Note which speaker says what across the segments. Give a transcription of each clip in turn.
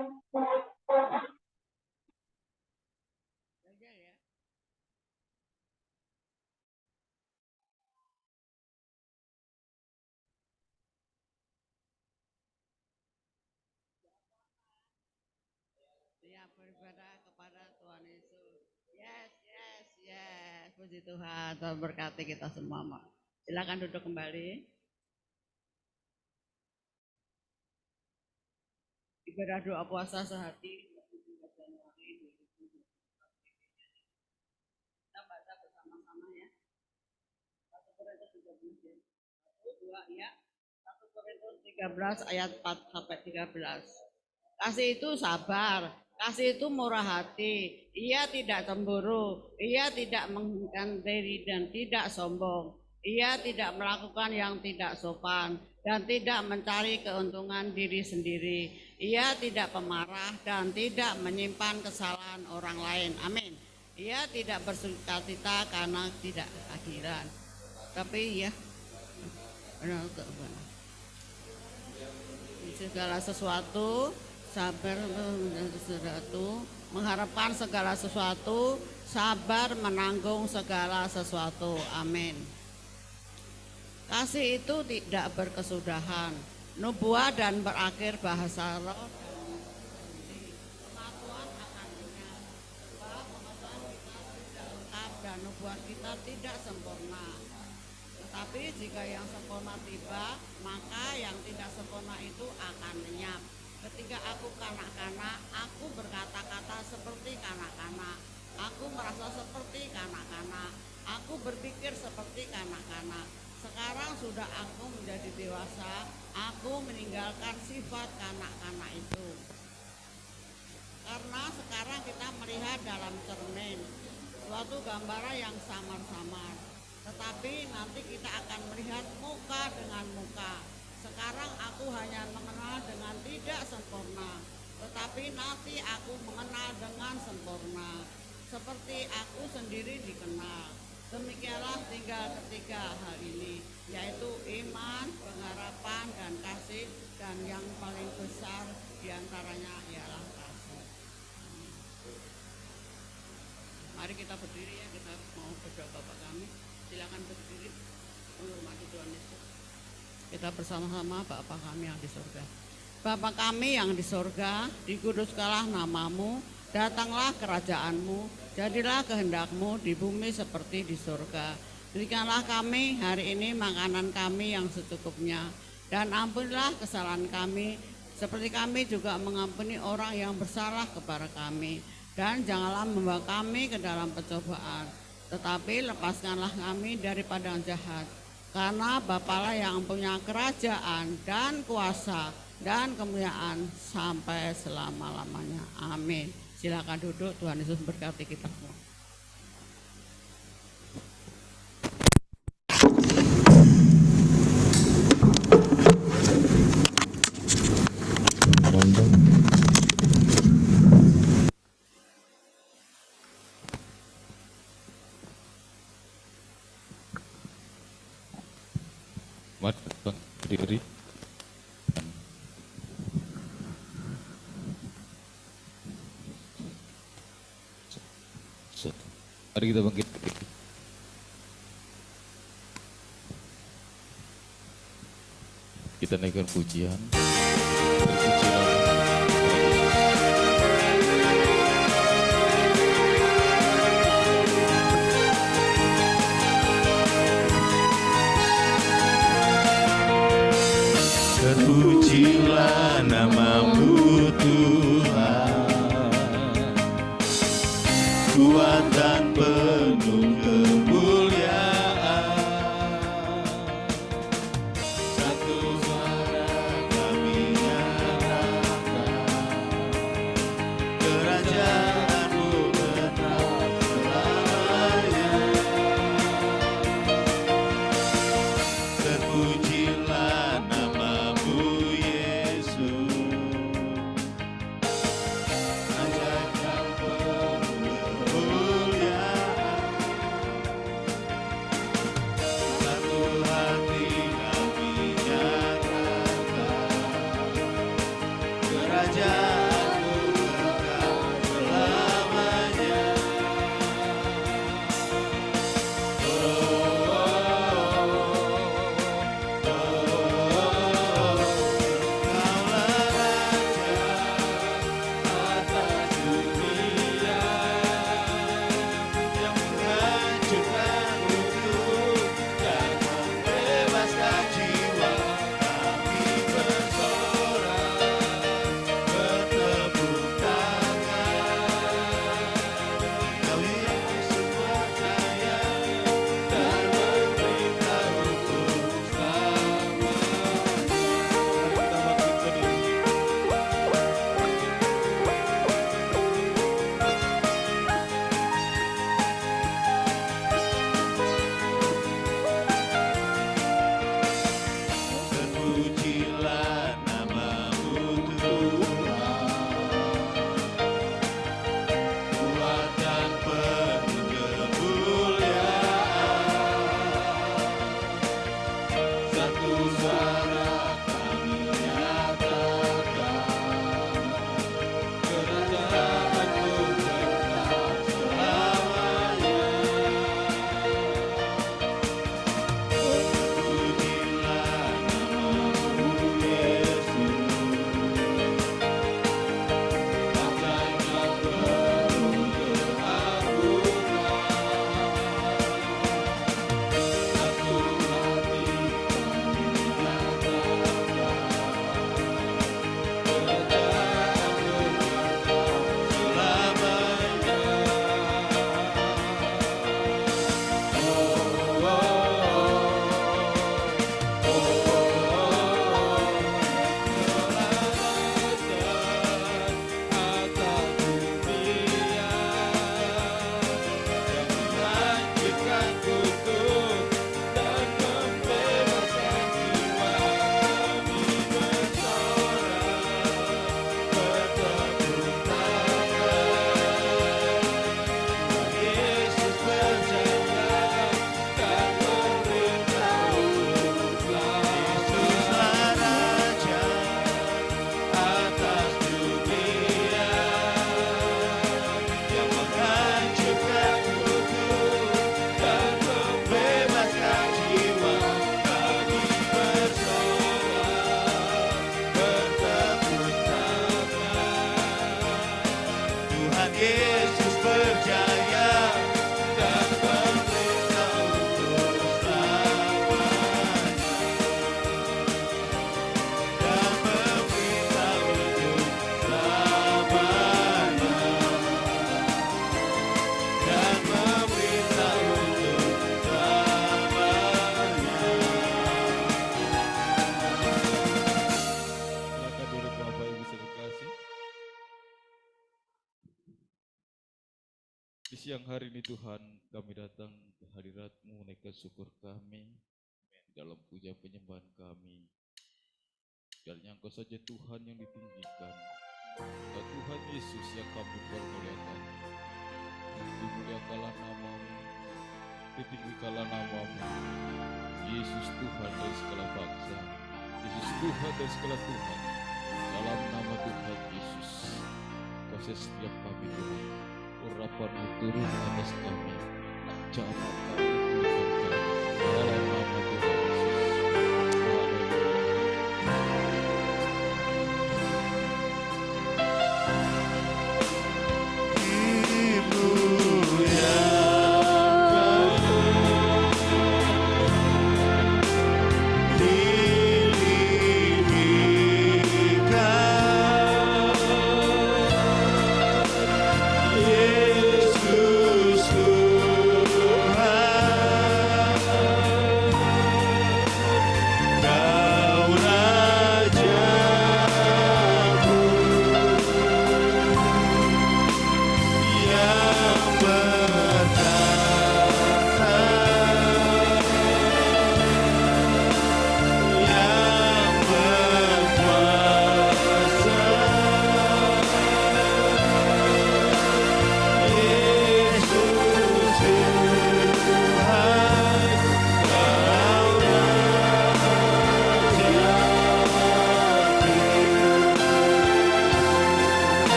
Speaker 1: Ya, beribadah kepada Tuhan Yesus. Yes, yes, yes. Puji Tuhan, Tuhan berkati kita semua. Silakan duduk kembali. Ibadah doa puasa sehati. Kita baca bersama-sama ya. 1 Korintus 13 ya. 1, 2 ya. 1 Korintus 13 ayat 4 sampai 13. Kasih itu sabar, kasih itu murah hati, ia tidak cemburu, ia tidak mengingkari diri dan tidak sombong, ia tidak melakukan yang tidak sopan dan tidak mencari keuntungan diri sendiri, ia tidak pemarah dan tidak menyimpan kesalahan orang lain. Amin. Ia tidak bersukacita karena tidak kehadiran, tapi ya segala sesuatu sabar sesuatu, mengharapkan segala sesuatu, sabar menanggung segala sesuatu. Amin. Kasih itu tidak berkesudahan, nubuat dan berakhir bahasa roh, kematian akan lenyap, sebab pengetahuan kita tidak lengkap dan nubuat kita tidak sempurna. Tetapi jika yang sempurna tiba, maka yang tidak sempurna itu akan lenyap. Ketika aku kanak-kanak, aku berkata-kata seperti kanak-kanak. Aku merasa seperti kanak-kanak. Aku berpikir seperti kanak-kanak. Sekarang sudah aku menjadi dewasa, aku meninggalkan sifat kanak-kanak itu. Karena sekarang kita melihat dalam cermin suatu gambaran yang samar-samar. Tetapi nanti kita akan melihat muka dengan muka. Sekarang aku hanya mengenal dengan tidak sempurna, tetapi nanti aku mengenal dengan sempurna, seperti aku sendiri dikenal. Demikianlah tinggal ketiga hal ini, yaitu iman, pengharapan, dan kasih, dan yang paling besar diantaranya ialah kasih. Mari kita berdiri ya, kita mau berdoa Bapak kami. Silakan berdiri, menghormati Tuhan Yesus. Kita bersama-sama Bapa kami yang di surga. Bapa kami yang di surga, dikuduskanlah namamu, datanglah kerajaanmu, jadilah kehendakmu di bumi seperti di surga. Berikanlah kami hari ini makanan kami yang secukupnya, dan ampunilah kesalahan kami, seperti kami juga mengampuni orang yang bersalah kepada kami. Dan janganlah membawa kami ke dalam pencobaan, tetapi lepaskanlah kami daripada yang jahat. Karena Bapalah yang punya kerajaan dan kuasa dan kemuliaan sampai selama-lamanya. Amin. Silakan duduk, Tuhan Yesus berkati kita semua.
Speaker 2: Mari berdiri. Mari kita bangkit. Kita naikkan pujian. Berpujilah.
Speaker 3: Terpujilah namamu Tuhan, kuat dan penuh kemuliaan. Satu suara kami nyatakan, kerajaanmu tetap selamanya. Terpujilah namamu Yesus, ajakan penuh kemuliaan.
Speaker 2: siang hari ini Tuhan, kami datang ke hadirat-Mu, menaikkan syukur kami dalam puja penyembahan kami. Biarnya Engkau saja Tuhan yang ditinggikan, dan Tuhan Yesus yang kami permuliakan. Dimuliakanlah nama-Mu, ditinggikanlah nama-Mu. Yesus Tuhan dari segala bangsa, Yesus Tuhan dari segala Tuhan. Dalam nama Tuhan Yesus, kasih setiap kami Tuhan. Urapan-Mu turun atas kami, jamaah kami pulihkan kami. Dalam nama Tuhan Yesus.
Speaker 3: Yesus Tuhan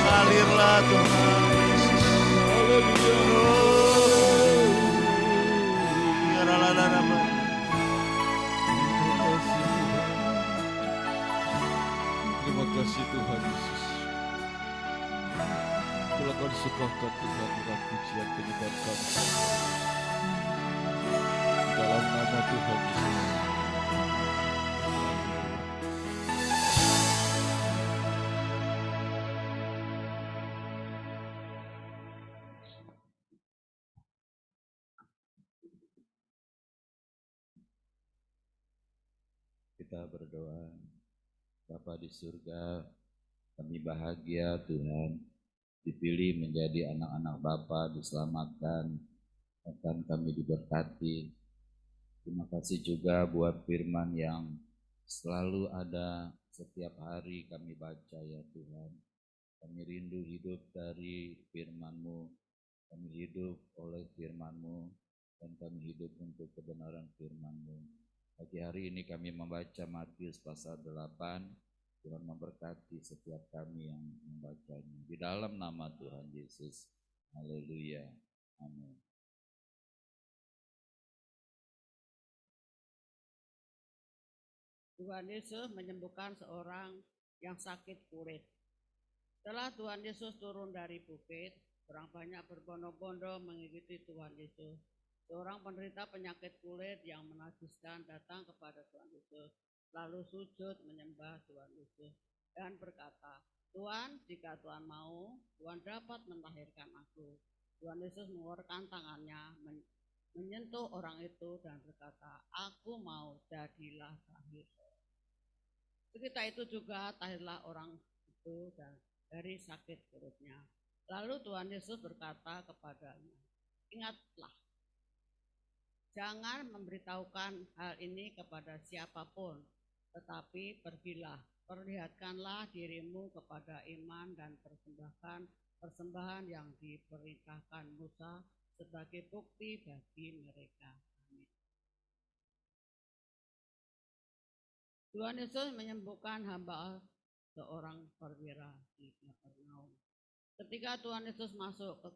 Speaker 3: Alirlah Tuhan Yesus.
Speaker 2: Terima kasih Tuhan Yesus. Telah Kau disukakan Tuhan dengan pujian penyembah kami. Di dalam nama Tuhan Yesus.
Speaker 4: Kita berdoa. Bapa di surga, kami bahagia Tuhan dipilih menjadi anak-anak Bapa, diselamatkan, bahkan kami diberkati. Terima kasih juga buat firman yang selalu ada setiap hari kami baca ya Tuhan. Kami rindu hidup dari firman-Mu, kami hidup oleh firman-Mu, dan kami hidup untuk kebenaran firman-Mu. Pagi hari ini kami membaca Matius pasal 8 Tuhan memberkati setiap kami yang membacanya. Di dalam nama Tuhan Yesus. Haleluya. Amin.
Speaker 1: Tuhan Yesus menyembuhkan seorang yang sakit kulit. Setelah Tuhan Yesus turun dari bukit, orang banyak berbondong-bondong mengikuti Tuhan Yesus. Seorang penderita penyakit kulit yang menajiskan datang kepada Tuhan Yesus, lalu sujud menyembah Tuhan Yesus dan berkata, Tuhan, jika Tuhan mau, Tuhan dapat melahirkan aku. Tuhan Yesus mengeluarkan tangannya, menyentuh orang itu dan berkata, aku mau, jadilah tahir. Ketika itu juga tahirlah orang itu dan dari sakit kulitnya. Lalu Tuhan Yesus berkata kepadanya, ingatlah, jangan memberitahukan hal ini kepada siapapun, tetapi pergilah, perlihatkanlah dirimu kepada iman dan persembahkan persembahan yang diperintahkan Musa sebagai bukti bagi mereka. Amin. Tuhan Yesus menyembuhkan hamba seorang perwira di Kapernaum. Ketika Tuhan Yesus masuk ke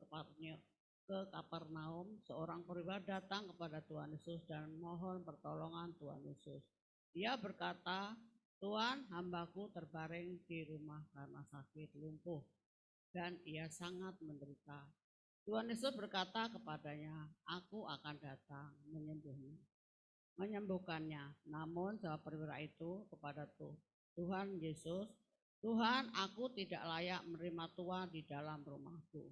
Speaker 1: Kapernaum, seorang perwira datang kepada Tuhan Yesus dan mohon pertolongan Tuhan Yesus. Dia berkata, Tuhan, hambaku terbaring di rumah karena sakit lumpuh dan ia sangat menderita. Tuhan Yesus berkata kepadanya, aku akan datang menyembuhkannya. Namun jawab perwira itu kepada Tuhan Yesus, Tuhan, aku tidak layak menerima Tuhan di dalam rumahku.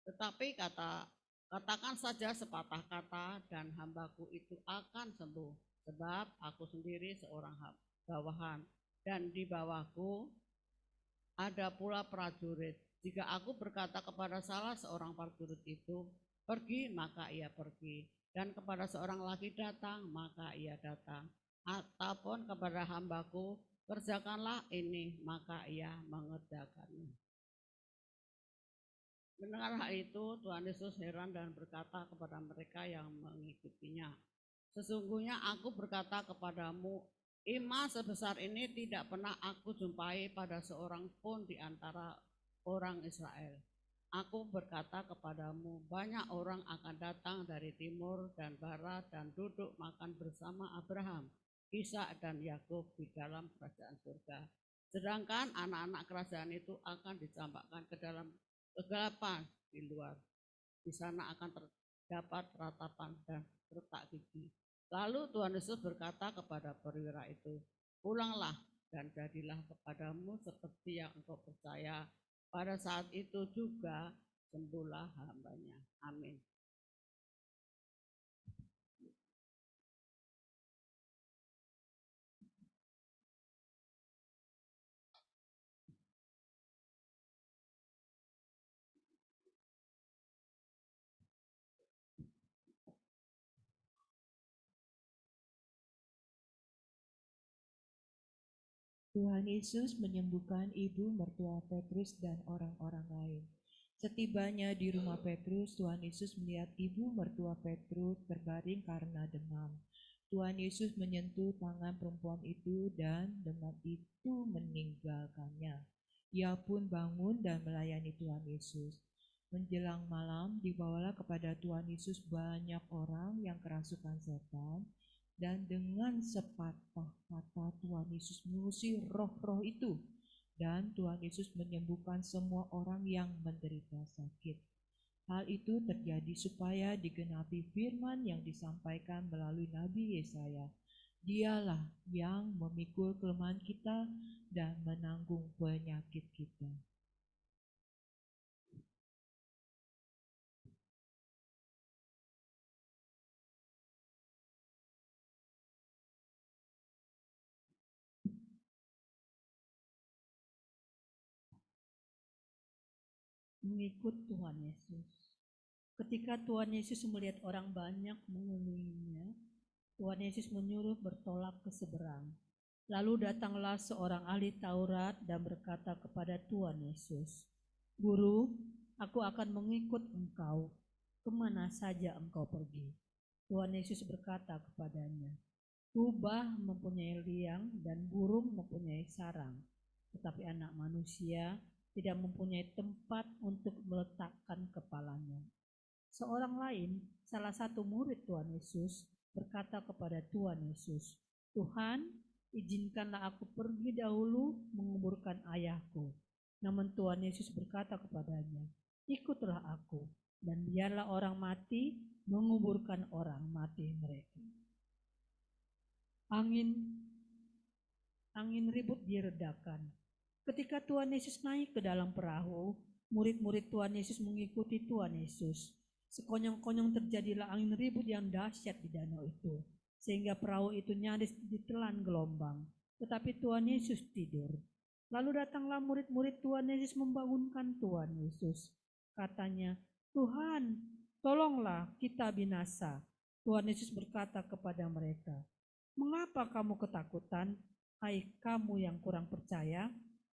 Speaker 1: Tetapi katakan saja sepatah kata dan hambaku itu akan sembuh. Sebab aku sendiri seorang bawahan dan di bawahku ada pula prajurit. Jika aku berkata kepada salah seorang prajurit itu, pergi, maka ia pergi. Dan kepada seorang lagi datang, maka ia datang. Ataupun kepada hambaku, kerjakanlah ini, maka ia mengerjakannya. Mendengar hal itu, Tuhan Yesus heran dan berkata kepada mereka yang mengikutinya, sesungguhnya aku berkata kepadamu, iman sebesar ini tidak pernah aku jumpai pada seorang pun di antara orang Israel. Aku berkata kepadamu, banyak orang akan datang dari timur dan barat dan duduk makan bersama Abraham, Ishak dan Yakub di dalam kerajaan surga. Sedangkan anak-anak kerajaan itu akan dicampakkan ke dalam kegelapan di luar. Di sana akan terdapat ratapan dan retak gigi. Lalu Tuhan Yesus berkata kepada perwira itu, pulanglah dan jadilah kepadamu seperti yang engkau percaya. Pada saat itu juga sembuhlah hambanya. Amin.
Speaker 5: Tuhan Yesus menyembuhkan ibu mertua Petrus dan orang-orang lain. Setibanya di rumah Petrus, Tuhan Yesus melihat ibu mertua Petrus terbaring karena demam. Tuhan Yesus menyentuh tangan perempuan itu dan demam itu meninggalkannya. Ia pun bangun dan melayani Tuhan Yesus. Menjelang malam, dibawalah kepada Tuhan Yesus banyak orang yang kerasukan setan, dan dengan sepatah kata Tuhan Yesus mengusir roh-roh itu, dan Tuhan Yesus menyembuhkan semua orang yang menderita sakit. Hal itu terjadi supaya digenapi firman yang disampaikan melalui Nabi Yesaya. Dialah yang memikul kelemahan kita dan menanggung penyakit kita.
Speaker 6: Mengikut Tuhan Yesus. Ketika Tuhan Yesus melihat orang banyak mengelilinginya, Tuhan Yesus menyuruh bertolak ke seberang. Lalu datanglah seorang ahli Taurat dan berkata kepada Tuhan Yesus, Guru, aku akan mengikut engkau, kemana saja engkau pergi. Tuhan Yesus berkata kepadanya, Rubah mempunyai liang dan burung mempunyai sarang, tetapi anak manusia tidak mempunyai tempat untuk meletakkan kepalanya. Seorang lain, salah satu murid Tuhan Yesus, berkata kepada Tuhan Yesus, "Tuhan, izinkanlah aku pergi dahulu menguburkan ayahku." Namun Tuhan Yesus berkata kepadanya, "Ikutlah aku, dan biarlah orang mati menguburkan orang mati mereka." Angin ribut diredakan. Ketika Tuhan Yesus naik ke dalam perahu, murid-murid Tuhan Yesus mengikuti Tuhan Yesus. Sekonyong-konyong terjadilah angin ribut yang dahsyat di danau itu, sehingga perahu itu nyaris ditelan gelombang. Tetapi Tuhan Yesus tidur. Lalu datanglah murid-murid Tuhan Yesus membangunkan Tuhan Yesus. Katanya, "Tuhan, tolonglah, kita binasa." Tuhan Yesus berkata kepada mereka, "Mengapa kamu ketakutan, hai kamu yang kurang percaya?"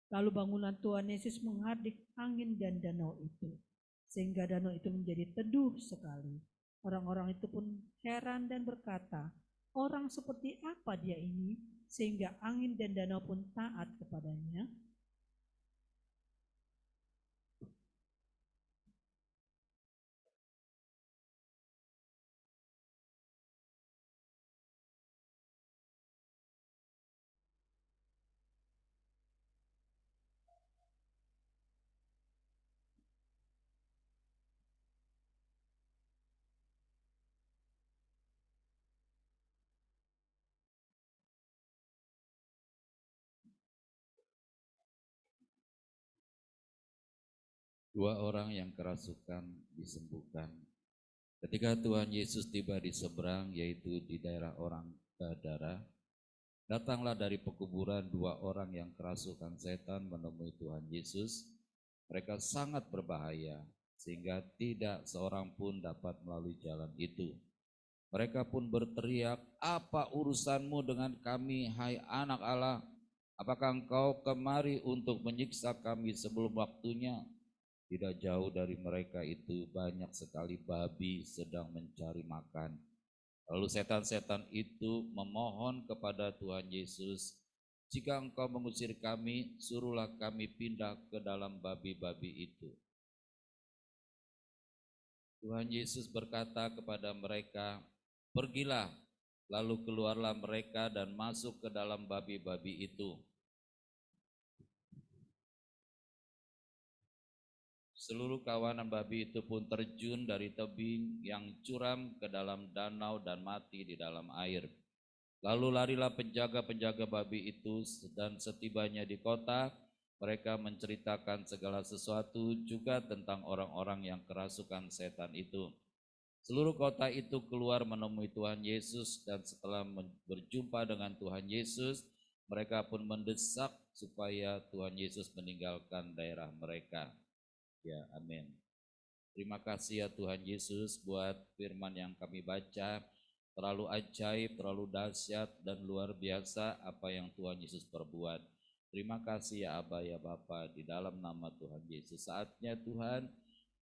Speaker 6: Lalu bangunan Tuhan Yesus menghardik angin dan danau itu, sehingga danau itu menjadi teduh sekali. Orang-orang itu pun heran dan berkata, "Orang seperti apa dia ini, sehingga angin dan danau pun taat kepadanya?"
Speaker 4: Dua orang yang kerasukan disembuhkan. Ketika Tuhan Yesus tiba di seberang, yaitu di daerah orang Gadara, datanglah dari pekuburan dua orang yang kerasukan setan menemui Tuhan Yesus. Mereka sangat berbahaya, sehingga tidak seorang pun dapat melalui jalan itu. Mereka pun berteriak, "Apa urusanmu dengan kami, hai anak Allah? Apakah engkau kemari untuk menyiksa kami sebelum waktunya?" Tidak jauh dari mereka itu banyak sekali babi sedang mencari makan. Lalu setan-setan itu memohon kepada Tuhan Yesus, "Jika engkau mengusir kami, suruhlah kami pindah ke dalam babi-babi itu." Tuhan Yesus berkata kepada mereka, "Pergilah." Lalu keluarlah mereka dan masuk ke dalam babi-babi itu. Seluruh kawanan babi itu pun terjun dari tebing yang curam ke dalam danau dan mati di dalam air. Lalu larilah penjaga-penjaga babi itu, dan setibanya di kota, mereka menceritakan segala sesuatu juga tentang orang-orang yang kerasukan setan itu. Seluruh kota itu keluar menemui Tuhan Yesus, dan setelah berjumpa dengan Tuhan Yesus, mereka pun mendesak supaya Tuhan Yesus meninggalkan daerah mereka. Ya, amin. Terima kasih ya Tuhan Yesus buat firman yang kami baca. Terlalu ajaib, terlalu dahsyat dan luar biasa apa yang Tuhan Yesus perbuat. Terima kasih ya Aba ya Bapa, di dalam nama Tuhan Yesus. Saatnya Tuhan,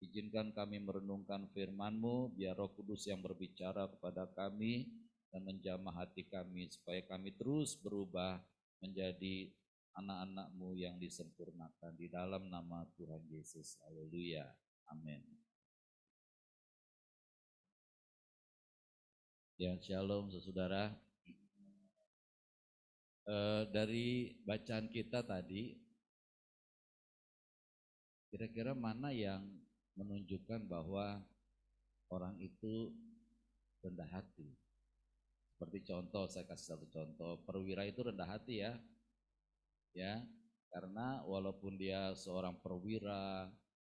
Speaker 4: izinkan kami merenungkan firman-Mu, biar Roh Kudus yang berbicara kepada kami dan menjamah hati kami, supaya kami terus berubah menjadi anak-anak-Mu yang disempurnakan, di dalam nama Tuhan Yesus. Haleluya. Amin. Ya, shalom saudara. Dari bacaan kita tadi, kira-kira mana yang menunjukkan bahwa orang itu rendah hati? Seperti contoh, saya kasih satu contoh, perwira itu rendah hati ya. Ya, karena walaupun dia seorang perwira,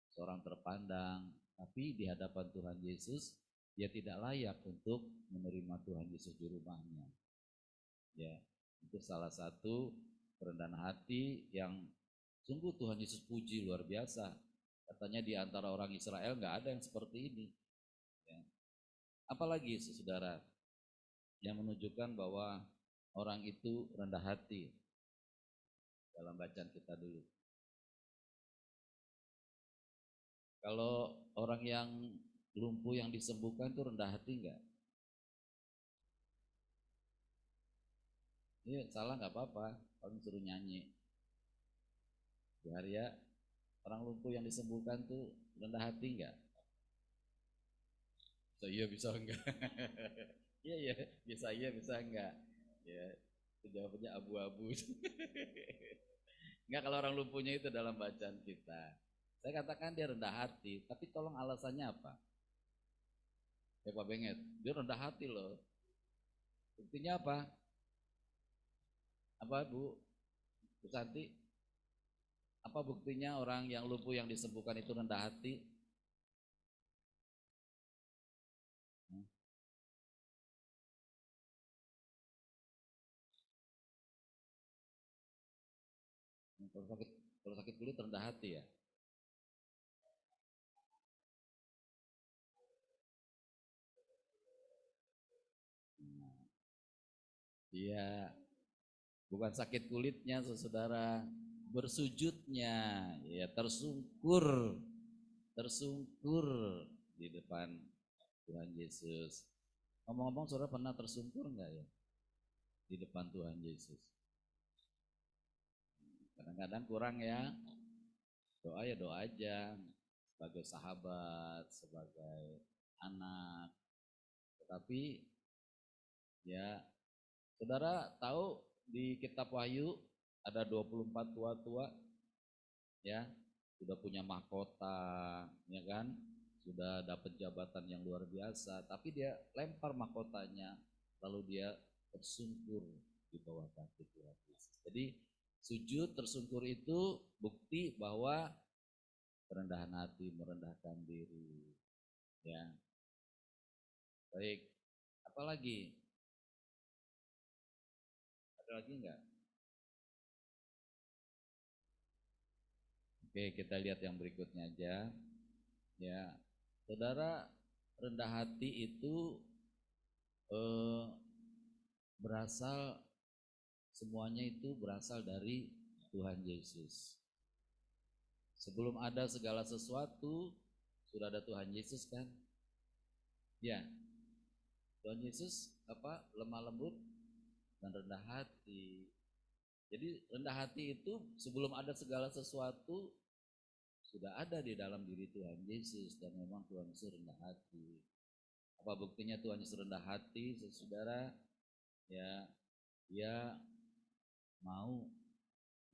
Speaker 4: seorang terpandang, tapi di hadapan Tuhan Yesus dia tidak layak untuk menerima Tuhan Yesus di rumahnya. Ya, itu salah satu kerendahan hati yang sungguh Tuhan Yesus puji luar biasa. Katanya di antara orang Israel nggak ada yang seperti ini. Ya. Apalagi saudara yang menunjukkan bahwa orang itu rendah hati. Dalam bacaan kita dulu. Kalau orang yang lumpuh yang disembuhkan itu rendah hati enggak? Iya, salah nggak apa-apa, paling suruh nyanyi. Biar ya, orang lumpuh yang disembuhkan tuh rendah hati nggak? Bisa iya, bisa enggak? Iya, iya, bisa iya, bisa enggak? Ya, itu jawabannya abu-abu. Enggak, kalau orang lumpuhnya itu dalam bacaan kita. Saya katakan dia rendah hati, tapi tolong alasannya apa? Ya Pak Benget, dia rendah hati loh. Buktinya apa? Apa Bu? Bu Santi? Apa buktinya orang yang lumpuh yang disembuhkan itu rendah hati? Hmm. Kalau sakit kulit rendah hati ya? Iya, bukan sakit kulitnya saudara, bersujudnya, ya tersungkur, tersungkur di depan Tuhan Yesus. Ngomong-ngomong, saudara pernah tersungkur enggak ya di depan Tuhan Yesus? Kadang-kadang kurang ya, doa ya doa aja, sebagai sahabat, sebagai anak. Tetapi ya, saudara tahu di kitab Wahyu ada 24 tua-tua ya, sudah punya mahkota, ya kan? Sudah dapat jabatan yang luar biasa, tapi dia lempar mahkotanya, lalu dia tersungkur di bawah kaki Tuhan Yesus. Jadi sujud tersungkur itu bukti bahwa kerendahan hati, merendahkan diri. Ya, baik. Apalagi? Ada lagi enggak? Oke, kita lihat yang berikutnya aja. Ya, saudara, rendah hati itu eh, berasal, semuanya itu berasal dari Tuhan Yesus. Sebelum ada segala sesuatu, sudah ada Tuhan Yesus kan? Ya, Tuhan Yesus apa? Lemah lembut dan rendah hati. Jadi rendah hati itu sebelum ada segala sesuatu sudah ada di dalam diri Tuhan Yesus, dan memang Tuhan Yesus rendah hati. Apa buktinya Tuhan Yesus rendah hati, saudara? Ya, dia mau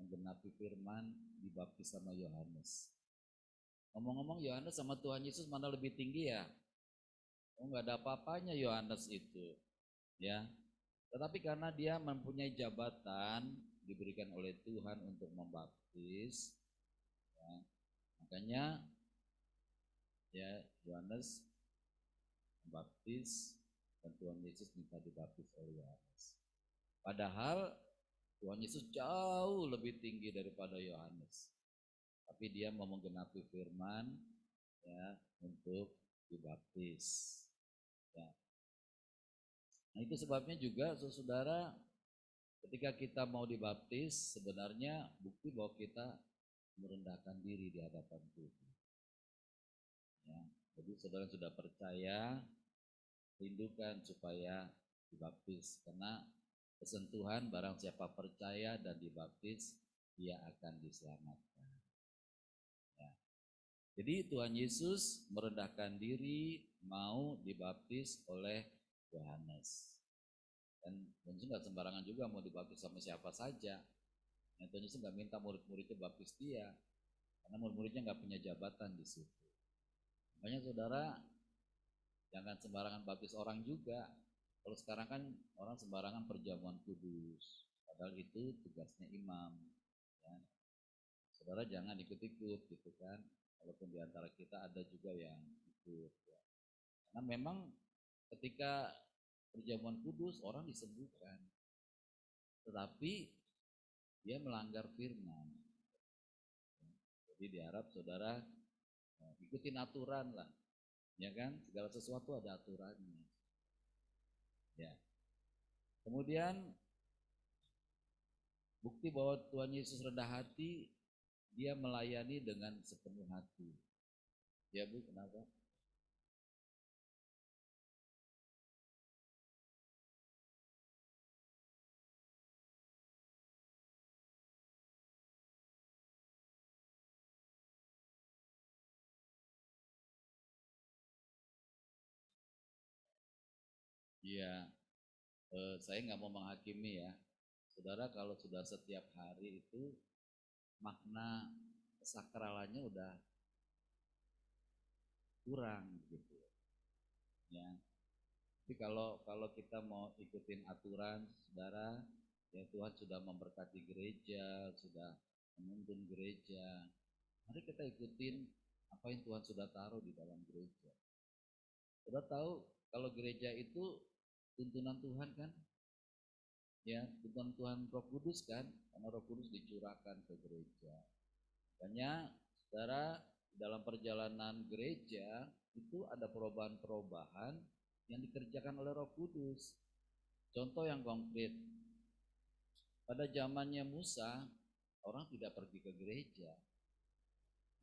Speaker 4: menggenapi firman, dibaptis sama Yohanes. Ngomong-ngomong, Yohanes sama Tuhan Yesus mana lebih tinggi ya? Oh, nggak ada apa-apanya Yohanes itu, ya. Tetapi karena dia mempunyai jabatan diberikan oleh Tuhan untuk membaptis, ya, makanya ya Yohanes membaptis dan Tuhan Yesus minta dibaptis oleh Yohanes. Padahal Tuhan Yesus jauh lebih tinggi daripada Yohanes, tapi dia mau menggenapi firman ya untuk dibaptis. Ya. Nah itu sebabnya juga saudara, ketika kita mau dibaptis sebenarnya bukti bahwa kita merendahkan diri di hadapan Tuhan. Ya, jadi saudara sudah percaya, rindukan supaya dibaptis, karena pesan Tuhan barang siapa percaya dan dibaptis, dia akan diselamatkan. Ya. Jadi Tuhan Yesus merendahkan diri, mau dibaptis oleh Yohanes. Dan Tuhan Yesus nggak sembarangan juga mau dibaptis sama siapa saja. Yang Tuhan Yesus nggak minta murid-muridnya baptis dia, karena murid-muridnya nggak punya jabatan di situ. Makanya saudara, jangan sembarangan baptis orang juga. Kalau sekarang kan orang sembarangan perjamuan kudus, padahal itu tugasnya imam. Ya. Saudara jangan ikut-ikut gitu kan. Walaupun di antara kita ada juga yang ikut. Ya. Karena memang ketika perjamuan kudus orang disembuhkan, tetapi dia melanggar firman. Jadi diharap saudara ikutin aturan lah, ya kan? Segala sesuatu ada aturannya. Ya. Kemudian bukti bahwa Tuhan Yesus rendah hati, dia melayani dengan sepenuh hati. Ya Bu, kenapa? Iya, saya nggak mau menghakimi ya. Saudara kalau sudah setiap hari itu makna sakralannya udah kurang gitu ya. Tapi kalau kita mau ikutin aturan, saudara, ya Tuhan sudah memberkati gereja, sudah menuntun gereja. Mari kita ikutin apa yang Tuhan sudah taruh di dalam gereja. Sudah tahu kalau gereja itu tuntunan Tuhan kan? Ya, tuntunan Tuhan Roh Kudus kan? Karena Roh Kudus dicurahkan ke gereja. Makanya, saudara, dalam perjalanan gereja itu ada perubahan-perubahan yang dikerjakan oleh Roh Kudus. Contoh yang konkret, pada zamannya Musa, orang tidak pergi ke gereja.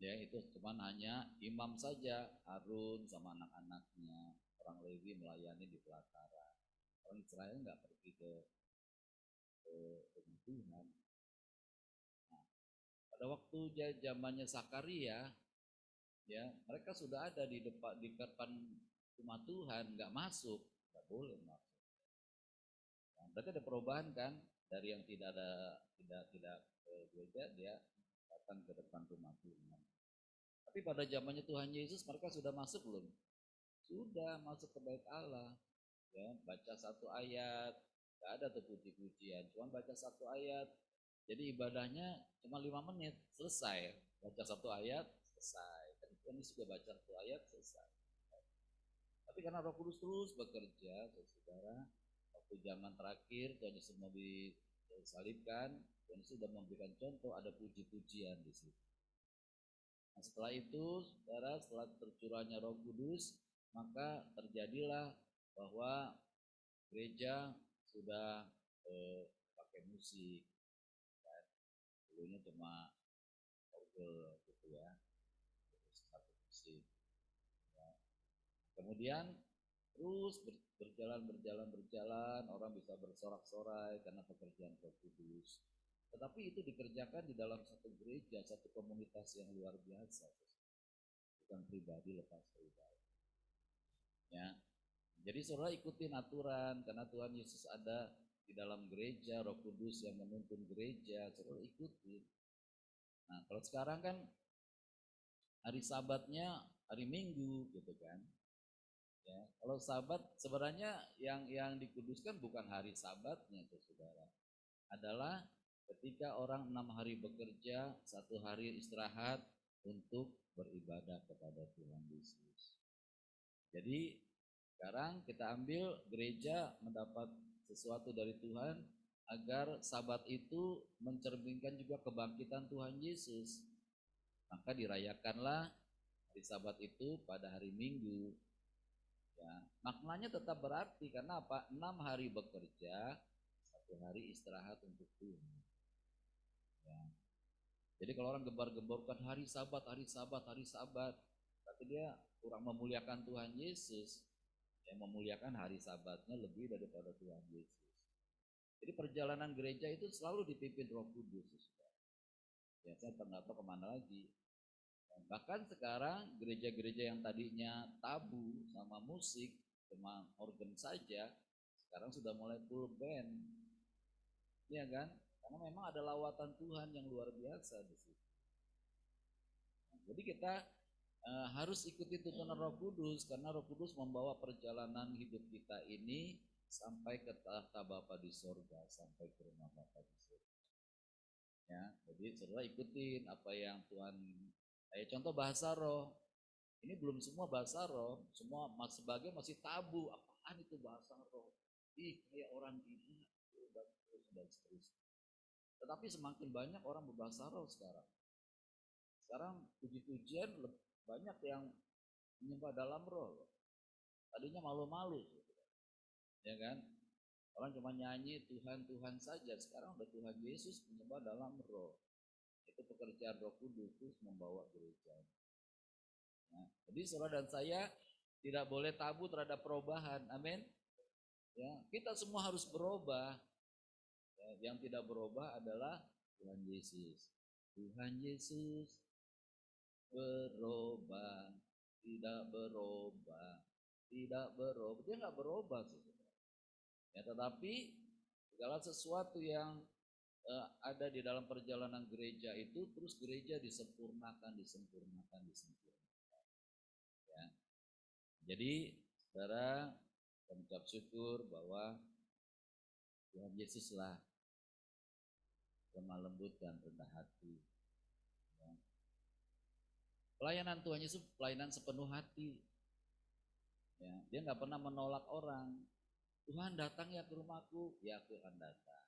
Speaker 4: Ya, itu cuman hanya imam saja, Harun sama anak-anaknya, orang Lewi melayani di pelataran. Orang Israel nggak pergi ke rumah Tuhan. Nah, pada waktu zamannya Sakaria, ya mereka sudah ada di depan rumah Tuhan, nggak masuk, nggak boleh masuk. Nah, berarti ada perubahan kan dari yang tidak gereja, dia datang ke depan rumah Tuhan. Tapi pada zamannya Tuhan Yesus mereka sudah masuk belum? Sudah masuk ke bait Allah. Ya, baca satu ayat, nggak ada tuh puji-pujian, cuma baca satu ayat. Jadi ibadahnya cuma 5 menit, selesai. Baca satu ayat, selesai. Kan Tuhan Yesus juga baca satu ayat, selesai. Tapi karena Roh Kudus terus bekerja, saudara, waktu zaman terakhir Tuhan Yesus mau disalibkan, Tuhan Yesus sudah memberikan contoh, ada puji-pujian di situ. Nah, setelah itu, saudara, setelah tercurahnya Roh Kudus, maka terjadilah bahwa gereja sudah pakai musik, kan? Dulunya cuma orgel gitu ya, terus satu musik. Ya. Kemudian terus berjalan, orang bisa bersorak-sorai karena pekerjaan Roh Kudus. Tetapi itu dikerjakan di dalam satu gereja, satu komunitas yang luar biasa, bukan pribadi lepas pribadi. Ya, jadi saudara ikutin aturan karena Tuhan Yesus ada di dalam gereja, Roh Kudus yang menuntun gereja, saudara ikutin. Nah, kalau sekarang kan hari Sabatnya hari Minggu gitu kan. Ya, kalau Sabat sebenarnya yang dikuduskan bukan hari Sabatnya, saudara. Adalah ketika orang 6 hari bekerja, 1 hari istirahat untuk beribadah kepada Tuhan Yesus. Jadi sekarang kita ambil gereja mendapat sesuatu dari Tuhan agar Sabat itu mencerminkan juga kebangkitan Tuhan Yesus. Maka dirayakanlah hari Sabat itu pada hari Minggu. Ya, maknanya tetap berarti karena apa? 6 hari bekerja, 1 hari istirahat untuk Tuhan. Ya. Jadi kalau orang gembar-gemborkan hari Sabat, berarti dia kurang memuliakan Tuhan Yesus. Yang memuliakan hari Sabatnya lebih daripada Tuhan Yesus. Jadi perjalanan gereja itu selalu dipimpin Roh Kudus. Ya, saya nggak tahu kemana lagi. Bahkan sekarang gereja-gereja yang tadinya tabu sama musik, cuma organ saja, sekarang sudah mulai full band. Iya kan? Karena memang ada lawatan Tuhan yang luar biasa di situ. Nah, jadi kita harus ikuti tuntunan Roh Kudus karena Roh Kudus membawa perjalanan hidup kita ini sampai ke tahta Bapa di sorga, sampai ke rumah Bapa di sorga. Ya, jadi saudara ikutin apa yang Tuhan. Kayak contoh bahasa roh, ini belum semua bahasa roh, semua sebagian masih tabu. Apaan itu bahasa roh? Ih, kayak orang gila, dan seterusnya. Tetapi semakin banyak orang berbahasa roh sekarang. Sekarang puji-pujian banyak yang menyembah dalam roh. Tadinya malu-malu, ya kan? Orang cuma nyanyi Tuhan Tuhan saja. Sekarang udah Tuhan Yesus menyembah dalam roh. Itu pekerjaan Roh Kudus membawa gereja. Nah, jadi saudara dan saya tidak boleh tabu terhadap perubahan. Amin. Ya, kita semua harus berubah. Ya, yang tidak berubah adalah Tuhan Yesus. Tuhan Yesus berubah, tidak berubah, tidak berubah. Dia nggak berubah, saudara. Ya, tetapi segala sesuatu yang ada di dalam perjalanan gereja itu terus gereja disempurnakan. Ya. Jadi saudara mengucap syukur bahwa Tuhan Yesuslah lemah lembut dan rendah hati. Ya. Pelayanan Tuhan Yesus pelayanan sepenuh hati. Ya, dia nggak pernah menolak orang. Tuhan datang ya ke rumahku, ya aku akan datang.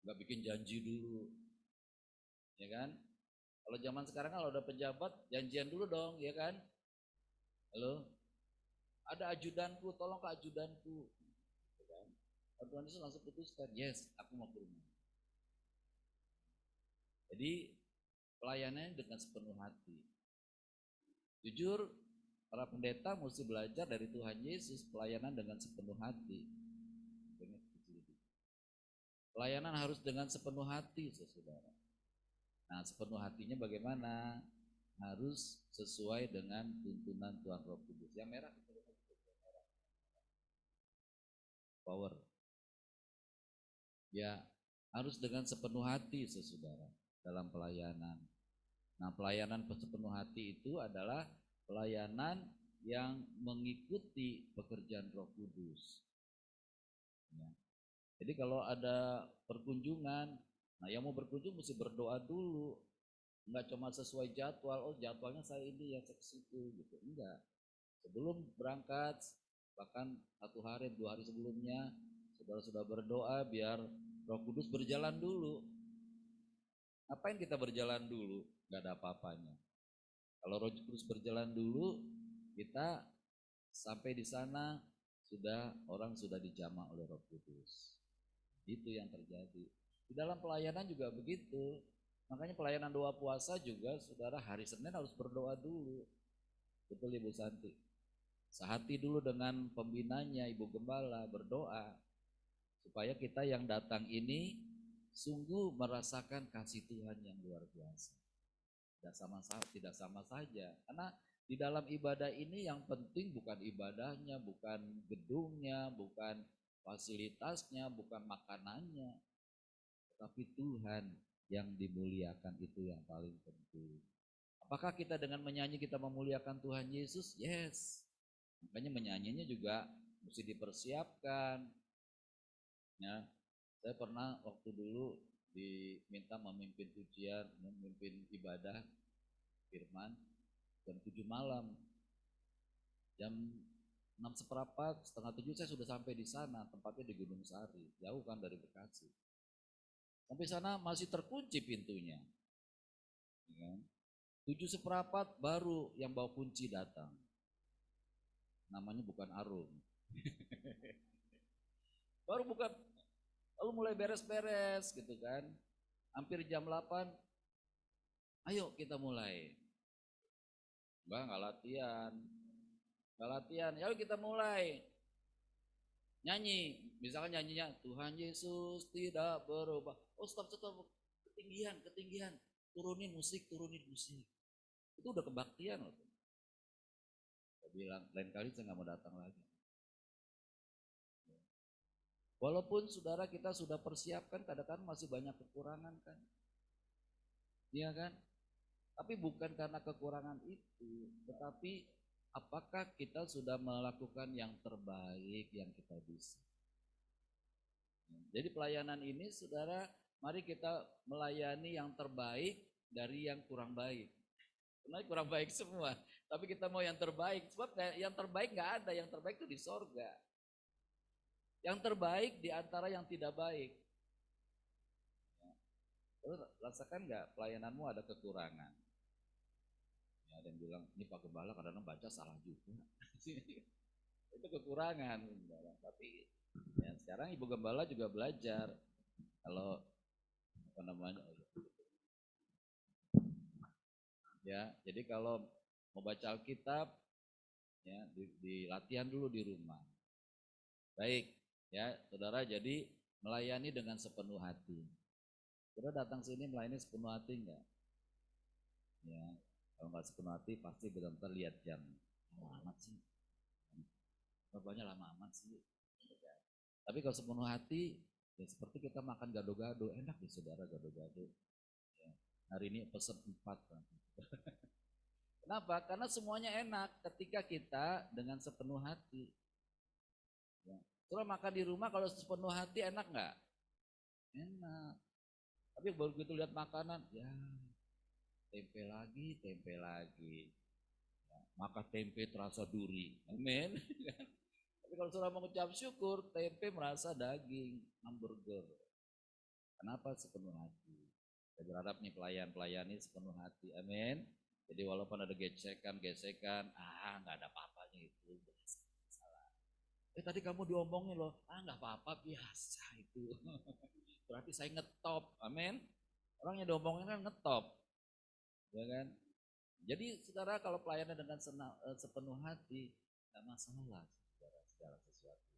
Speaker 4: Nggak bikin janji dulu, ya kan? Kalau zaman sekarang kalau udah pejabat, janjian dulu dong, ya kan? Halo, ada ajudanku, tolong ke ajudanku. Ya kan? Tuhan Yesus langsung putuskan, yes, aku mau ke rumah. Jadi pelayanannya dengan sepenuh hati. Jujur, para pendeta mesti belajar dari Tuhan Yesus pelayanan dengan sepenuh hati. Pelayanan harus dengan sepenuh hati, saudara. Nah, sepenuh hatinya bagaimana? Harus sesuai dengan tuntunan Tuhan Roh Kudus. Yang merah, power. Ya, harus dengan sepenuh hati, saudara, dalam pelayanan. Nah, pelayanan sepenuh hati itu adalah pelayanan yang mengikuti pekerjaan Roh Kudus. Ya. Jadi kalau ada perkunjungan, nah yang mau berkunjung mesti berdoa dulu. Enggak cuma sesuai jadwal, oh jadwalnya saya ini yang ke situ gitu. Enggak. Sebelum berangkat, bahkan 1 hari, 2 hari sebelumnya, saudara sudah berdoa biar Roh Kudus berjalan dulu. Ngapain kita berjalan dulu? Enggak ada apa-apanya. Kalau Roh Kudus berjalan dulu, kita sampai di sana orang sudah dijamah oleh Roh Kudus. Itu yang terjadi. Di dalam pelayanan juga begitu. Makanya pelayanan doa puasa juga saudara hari Senin harus berdoa dulu. Betul Ibu Santi. Sehati dulu dengan pembinanya Ibu Gembala berdoa. Supaya kita yang datang ini sungguh merasakan kasih Tuhan yang luar biasa. Tidak sama saja. Karena di dalam ibadah ini yang penting bukan ibadahnya, bukan gedungnya, bukan fasilitasnya, bukan makanannya, tapi Tuhan yang dimuliakan itu yang paling penting. Apakah kita dengan menyanyi kita memuliakan Tuhan Yesus? Yes. Makanya menyanyinya juga mesti dipersiapkan. Ya, saya pernah waktu dulu diminta memimpin pujian, memimpin ibadah firman jam 7 malam. Jam 6:15, setengah 7 saya sudah sampai di sana, tempatnya di Gunung Sari, jauh kan dari Bekasi. Sampai sana masih terkunci pintunya. Ya. 7:15 baru yang bawa kunci datang. Namanya bukan Arum. Baru bukan, lalu mulai beres-beres gitu kan. Hampir jam 8, ayo kita mulai. Enggak latihan. Ayo kita mulai. Nyanyi, misalkan nyanyinya Tuhan Yesus tidak berubah. Oh stop, ketinggian. Turunin musik. Itu udah kebaktian loh. Saya bilang, lain kali saya nggak mau datang lagi. Walaupun saudara kita sudah persiapkan, kadang-kadang masih banyak kekurangan kan. Iya kan? Tapi bukan karena kekurangan itu, tetapi apakah kita sudah melakukan yang terbaik yang kita bisa. Jadi pelayanan ini saudara, mari kita melayani yang terbaik dari yang kurang baik. Karena kurang baik semua, tapi kita mau yang terbaik. Sebab yang terbaik nggak ada, yang terbaik itu di sorga. Yang terbaik di antara yang tidak baik. Terus rasakan nggak pelayananmu ada kekurangan? Ya, ada yang bilang, ini Pak Gembala kadang-kadang baca salah juga. Itu kekurangan. Tapi ya, sekarang Ibu Gembala juga belajar. Kalau apa namanya, ya, jadi kalau mau baca Alkitab, ya di latihan dulu di rumah. Baik, ya saudara, jadi melayani dengan sepenuh hati. Saudara datang sini melayani sepenuh hati enggak? Ya, kalau nggak sepenuh hati pasti benar-benar lihat jam. Amat sih. bapaknya lama amat sih. Tapi kalau sepenuh hati, ya seperti kita makan gado-gado, enak nih saudara gado-gado. Ya. Hari ini pesen 4 kan. Kenapa? Karena semuanya enak ketika kita dengan sepenuh hati. Ya. Saudara makan di rumah kalau sepenuh hati enak nggak? Enak. Tapi baru begitu lihat makanan, ya tempe lagi, tempe lagi. Ya, maka tempe terasa duri. Amin. Tapi kalau saudara mengucap syukur, tempe merasa daging, hamburger. Kenapa? Sepenuh hati. Saya berharap nih pelayan-pelayan ini sepenuh hati. Amin. Jadi walaupun ada gesekan, nggak ada apa-apanya itu. Salah. Tadi kamu diomongin loh, nggak apa-apa, biasa itu. Berarti saya ngetop, amin. Orang yang diomongin kan ngetop, ya kan. Jadi saudara kalau pelayanan dengan sepenuh hati, nggak masalah saudara, segala sesuatu.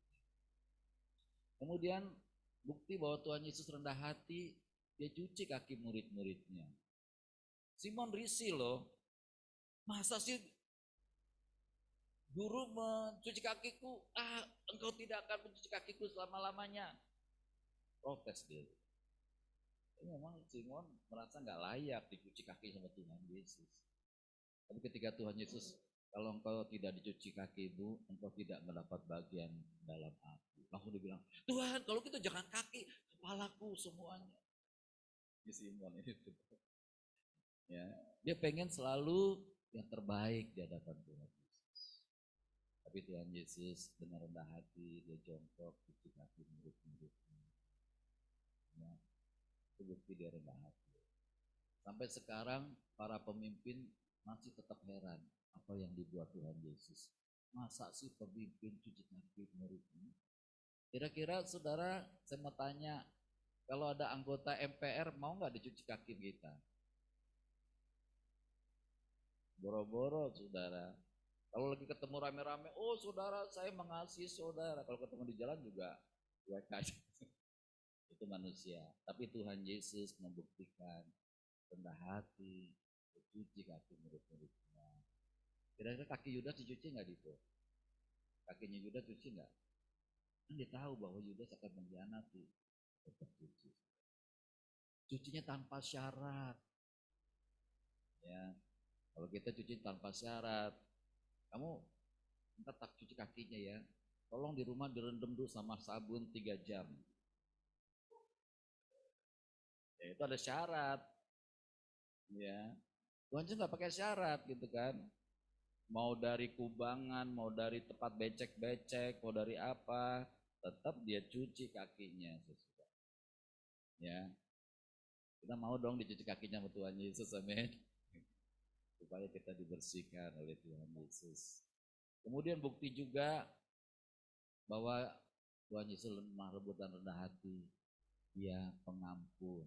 Speaker 4: Kemudian bukti bahwa Tuhan Yesus rendah hati, dia cuci kaki murid-muridnya. Simon risih loh, masa sih guru mencuci kakiku, engkau tidak akan mencuci kakiku selama-lamanya. Protes dia. Memang Simon merasa nggak layak dicuci kaki sama Tuhan Yesus. Tapi ketika Tuhan Yesus, kalau engkau tidak dicuci kakimu, engkau tidak mendapat bagian dalam aku. Langsung dia bilang, Tuhan kalau gitu jangan kaki, kepalaku semuanya. Ini Simon itu. Ya, dia pengen selalu yang terbaik di hadapan Tuhan Yesus. Tapi Tuhan Yesus dengan rendah hati, dia jongkok cuci kaki murid-muridnya. Ya, itu bukti dia rendah hati. Sampai sekarang para pemimpin masih tetap heran apa yang dibuat Tuhan Yesus. Masa sih pemimpin cuci kaki muridnya? Kira-kira saudara, saya mau tanya, kalau ada anggota MPR mau nggak dicuci kaki kita? Boro-boro saudara. Kalau lagi ketemu rame-rame, oh saudara saya mengasihi saudara. Kalau ketemu di jalan juga cuek aja. Itu manusia. Tapi Tuhan Yesus membuktikan rendah hati, mencuci kaki murid-muridnya. Kira-kira kaki Yudas dicuci nggak itu? Kakinya Yudas cuci nggak? Kan dia tahu bahwa Yudas akan mengkhianati. Tetap cuci. Cucinya tanpa syarat. Ya, kalau kita cuci tanpa syarat, kamu minta tak cuci kakinya ya. Tolong di rumah direndam dulu sama sabun 3 jam. Ya itu ada syarat. Ya. Tuhan Yesus nggak pakai syarat gitu kan. Mau dari kubangan, mau dari tempat becek-becek, mau dari apa, tetap dia cuci kakinya sesudah. Ya. Kita mau dong dicuci kakinya sama Tuhan Yesus, amin. Supaya kita dibersihkan oleh Tuhan Yesus. Kemudian bukti juga bahwa Tuhan Yesus lemah lembut dan rendah hati. Dia pengampun.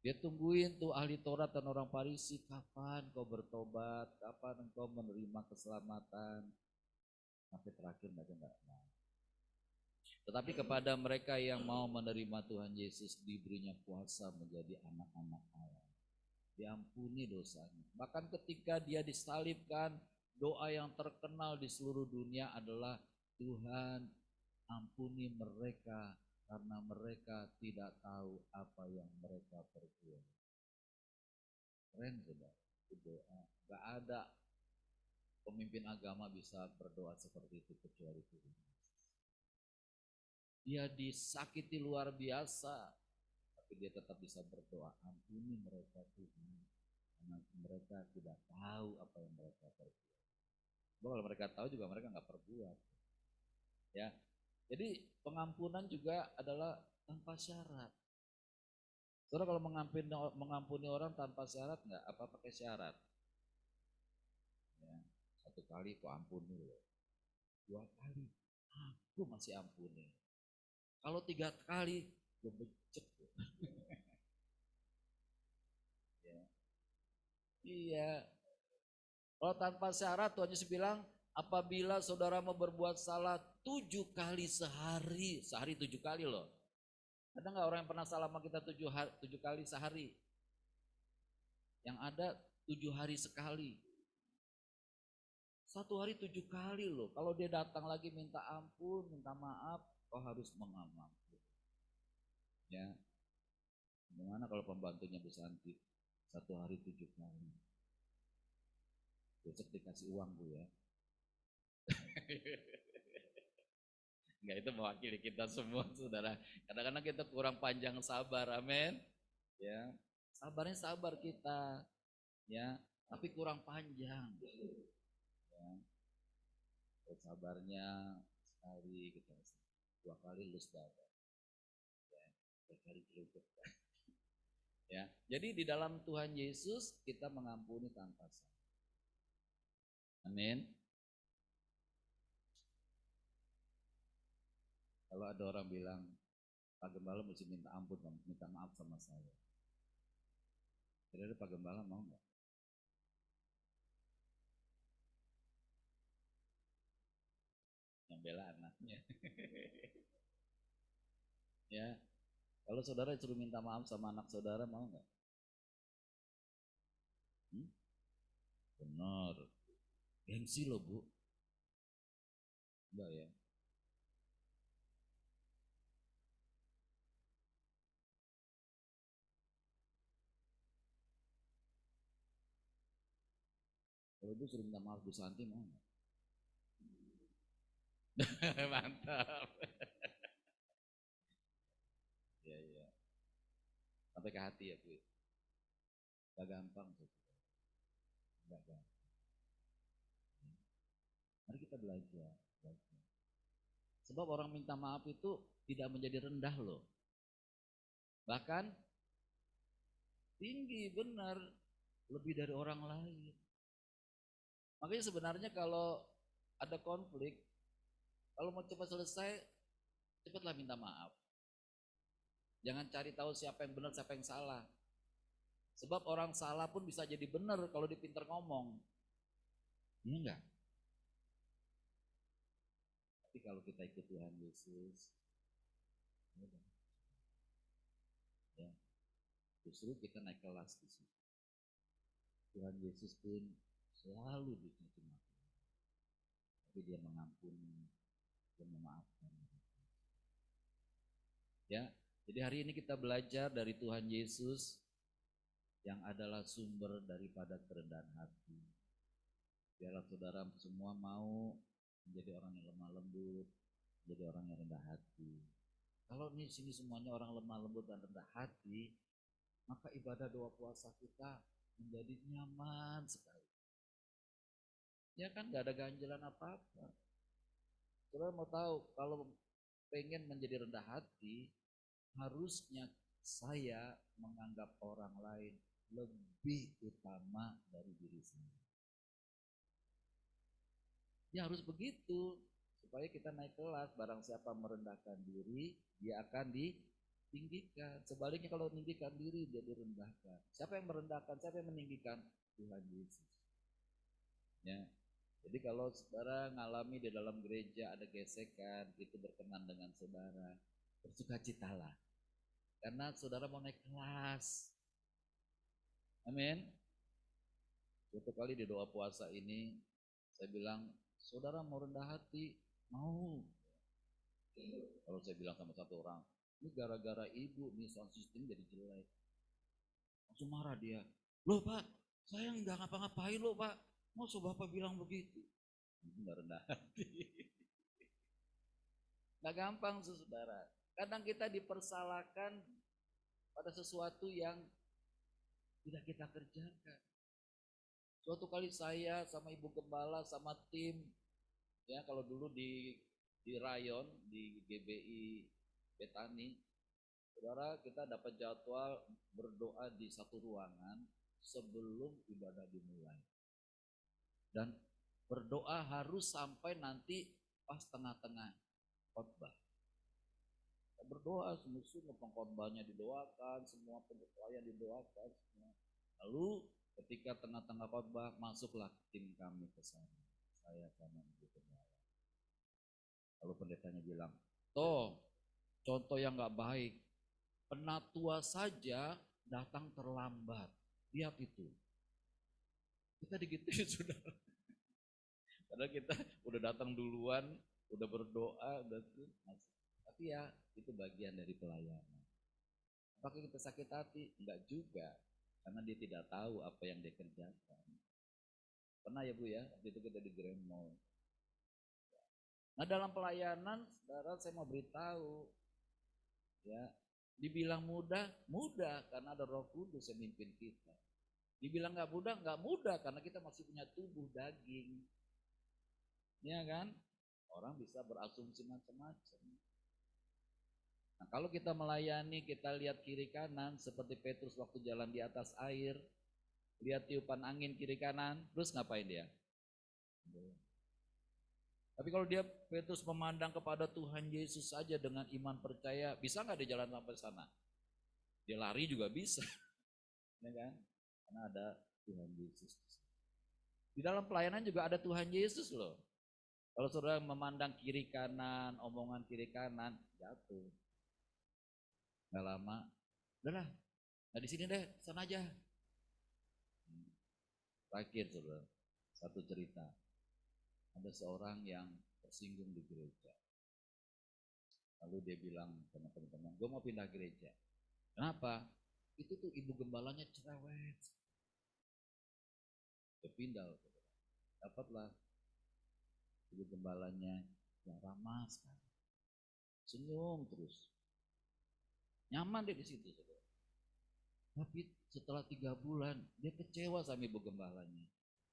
Speaker 4: Dia tungguin tuh ahli Taurat dan orang Farisi, kapan kau bertobat, kapan engkau menerima keselamatan. Sampai terakhir mereka enggak mau. Tetapi kepada mereka yang mau menerima Tuhan Yesus diberinya kuasa menjadi anak-anak Allah. Diampuni dosanya. Bahkan ketika dia disalibkan, doa yang terkenal di seluruh dunia adalah Tuhan ampuni mereka karena mereka tidak tahu apa yang mereka perbuat. Keren saudara, itu doa. Gak ada pemimpin agama bisa berdoa seperti itu kecuali Tuhan. Dia disakiti luar biasa, tapi dia tetap bisa berdoa, ampuni mereka Tuhan, karena mereka tidak tahu apa yang mereka perbuat. Kalau mereka tahu juga mereka nggak perbuat. Ya, jadi pengampunan juga adalah tanpa syarat. Saudara kalau mengampuni orang tanpa syarat nggak? Apa pakai syarat? Ya, 1 kali kok ampuni loh. 2 kali, aku masih ampuni. Kalau 3 kali, gue becek. Ya. Iya. Kalau tanpa syarat Tuhan Yesus bilang, apabila saudara mau berbuat salah 7 kali sehari 7 kali loh. Ada nggak orang yang pernah salah sama kita 7 kali sehari? Yang ada 7 hari sekali. 1 hari 7 kali loh. Kalau dia datang lagi minta ampun, minta maaf, kau harus mengampuni. Ya, gimana kalau pembantunya Bu Santi 1 hari 7 kali? Besok dikasih uang Bu ya. Enggak, itu mewakili kita semua saudara. Kadang-kadang kita kurang panjang sabar, amin. Ya, sabarnya sabar kita, ya, tapi kurang panjang. Ya, sabarnya sekali kita 2 kali lulus dada, ya, 3 kali geluguk. Ya, jadi di dalam Tuhan Yesus kita mengampuni tanpa salah. Amin. Kalau ada orang bilang, Pak Gembala mesti minta ampun, minta maaf sama saya. Kira-kira Pak Gembala mau nggak? Yang bela anaknya. Ya, kalau saudara suruh minta maaf sama anak saudara mau nggak? Benar. Gengsi loh Bu. Enggak ya. Kalau Bu suruh minta maaf Bu Santi mau nggak? Mantap. Ya, ya. Sampai ke hati ya Bu. Gak gampang Bu. Gak gampang. Mari kita belajar. Sebab orang minta maaf itu tidak menjadi rendah loh. Bahkan tinggi, benar, lebih dari orang lain. Makanya sebenarnya kalau ada konflik, kalau mau cepat selesai, cepatlah minta maaf. Jangan cari tahu siapa yang benar, siapa yang salah. Sebab orang salah pun bisa jadi benar kalau dipinter ngomong. Iya enggak? Tapi kalau kita ikut Tuhan Yesus, ya, justru kita naik kelas di situ. Tuhan Yesus pun selalu dicuci mati, tapi dia mengampuni dan memaafkan. Ya, jadi hari ini kita belajar dari Tuhan Yesus yang adalah sumber daripada kerendahan hati. Biarlah saudara semua mau menjadi orang yang lemah lembut, menjadi orang yang rendah hati. Kalau di sini semuanya orang lemah lembut dan rendah hati, maka ibadah doa puasa kita menjadi nyaman sekali. Ya kan, gak ada ganjalan apa-apa. Saudara mau tahu, kalau pengen menjadi rendah hati, harusnya saya menganggap orang lain lebih utama dari diri saya. Ya harus begitu, supaya kita naik kelas. Barang siapa merendahkan diri, dia akan ditinggikan. Sebaliknya kalau meninggikan diri, dia direndahkan. Siapa yang merendahkan, siapa yang meninggikan? Tuhan Yesus. Ya. Jadi kalau saudara ngalami di dalam gereja ada gesekan, itu berkenan dengan saudara, bersukacitalah. Karena saudara mau naik kelas. Amin. Suatu kali di doa puasa ini, saya bilang, saudara mau rendah hati? Mau. Kalau saya bilang sama satu orang, ini gara-gara ibu nih sound system jadi jelek. Langsung marah dia. Loh Pak, saya nggak ngapa-ngapain loh Pak. Masa Bapak bilang begitu? Itu nggak rendah hati. Nggak gampang saudara. Kadang kita dipersalahkan pada sesuatu yang tidak kita kerjakan. Suatu kali saya sama Ibu Gembala sama tim, ya kalau dulu di Rayon, di GBI Betani, saudara kita dapat jadwal berdoa di satu ruangan sebelum ibadah dimulai. Dan berdoa harus sampai nanti pas tengah-tengah khotbah. Berdoa sungguh-sungguh, pengkhotbahnya didoakan, semua penyesuaian didoakan semua. Lalu ketika tengah-tengah khotbah, masuklah tim kami ke sana. Saya sama Ibu Gembala. Lalu pendetanya bilang, toh contoh yang nggak baik, penatua saja datang terlambat. Lihat itu. Kita digituin saudara. Karena kita udah datang duluan, udah berdoa, udah tapi ya itu bagian dari pelayanan. Apakah kita sakit hati? Enggak juga, karena dia tidak tahu apa yang dia kerjakan. Pernah ya Bu ya, waktu itu kita di Grand Mall. Nah dalam pelayanan, saudara saya mau beritahu, ya dibilang mudah, mudah karena ada Roh Kudus yang mimpin kita. Dibilang nggak mudah karena kita masih punya tubuh daging. Ya kan? Orang bisa berasumsi macam-macam. Nah, kalau kita melayani, kita lihat kiri kanan seperti Petrus waktu jalan di atas air, lihat tiupan angin kiri kanan, terus ngapain dia? Tapi kalau dia Petrus memandang kepada Tuhan Yesus saja dengan iman percaya, bisa nggak dia jalan sampai sana? Dia lari juga bisa, ya kan? Karena ada Tuhan Yesus. Di dalam pelayanan juga ada Tuhan Yesus loh. Kalau saudara memandang kiri kanan, omongan kiri kanan, jatuh. Gak lama, udahlah, nah di sini deh, sana aja. Terakhir saudara, satu cerita. Ada seorang yang tersinggung di gereja. Lalu dia bilang sama teman-teman, gue mau pindah gereja. Kenapa? Itu tuh ibu gembalanya cerewet. Dia pindah, saudara. Dapatlah ibu gembalanya yang ramah sekali. Senyum terus. Nyaman deh di situ, saudara. Tapi setelah 3 bulan dia kecewa sama ibu gembalanya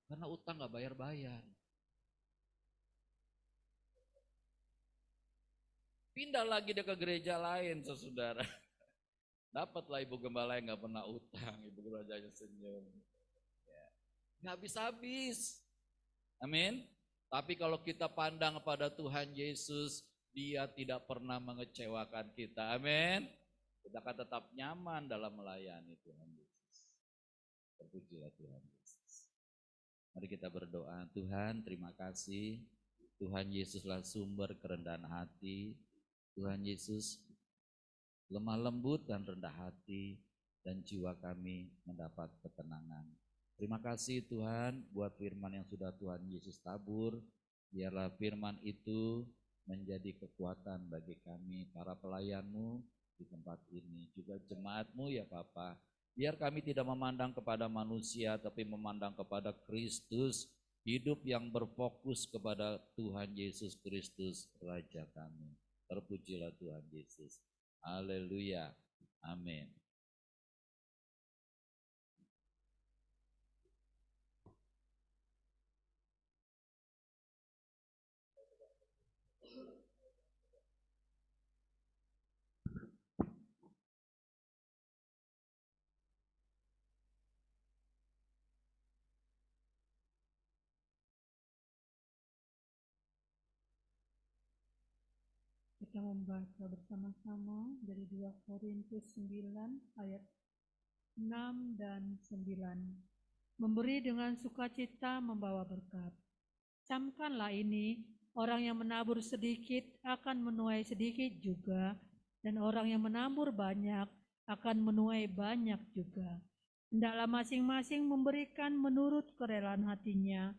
Speaker 4: karena utang nggak bayar-bayar. Pindah lagi dia ke gereja lain, saudara. Dapatlah ibu gembala yang nggak pernah utang, ibu gembalanya senyum. Ya. Nggak habis-habis. Amin. Tapi kalau kita pandang pada Tuhan Yesus, Dia tidak pernah mengecewakan kita. Amin. Kita akan tetap nyaman dalam melayani Tuhan Yesus. Terpujilah Tuhan Yesus. Mari kita berdoa. Tuhan, terima kasih. Tuhan Yesuslah sumber kerendahan hati. Tuhan Yesus, lemah lembut dan rendah hati, dan jiwa kami mendapat ketenangan. Terima kasih Tuhan buat firman yang sudah Tuhan Yesus tabur. Biarlah firman itu menjadi kekuatan bagi kami, para pelayan-Mu di tempat ini, juga jemaat-Mu ya Bapa. Biar kami tidak memandang kepada manusia, tapi memandang kepada Kristus, hidup yang berfokus kepada Tuhan Yesus Kristus, Raja kami. Terpujilah Tuhan Yesus. Haleluya. Amin.
Speaker 6: Kita membaca bersama-sama dari 2 Korintus 9 ayat 6 dan 9. Memberi dengan sukacita membawa berkat. Camkanlah ini, orang yang menabur sedikit akan menuai sedikit juga, dan orang yang menabur banyak akan menuai banyak juga. Hendaklah masing-masing memberikan menurut kerelaan hatinya,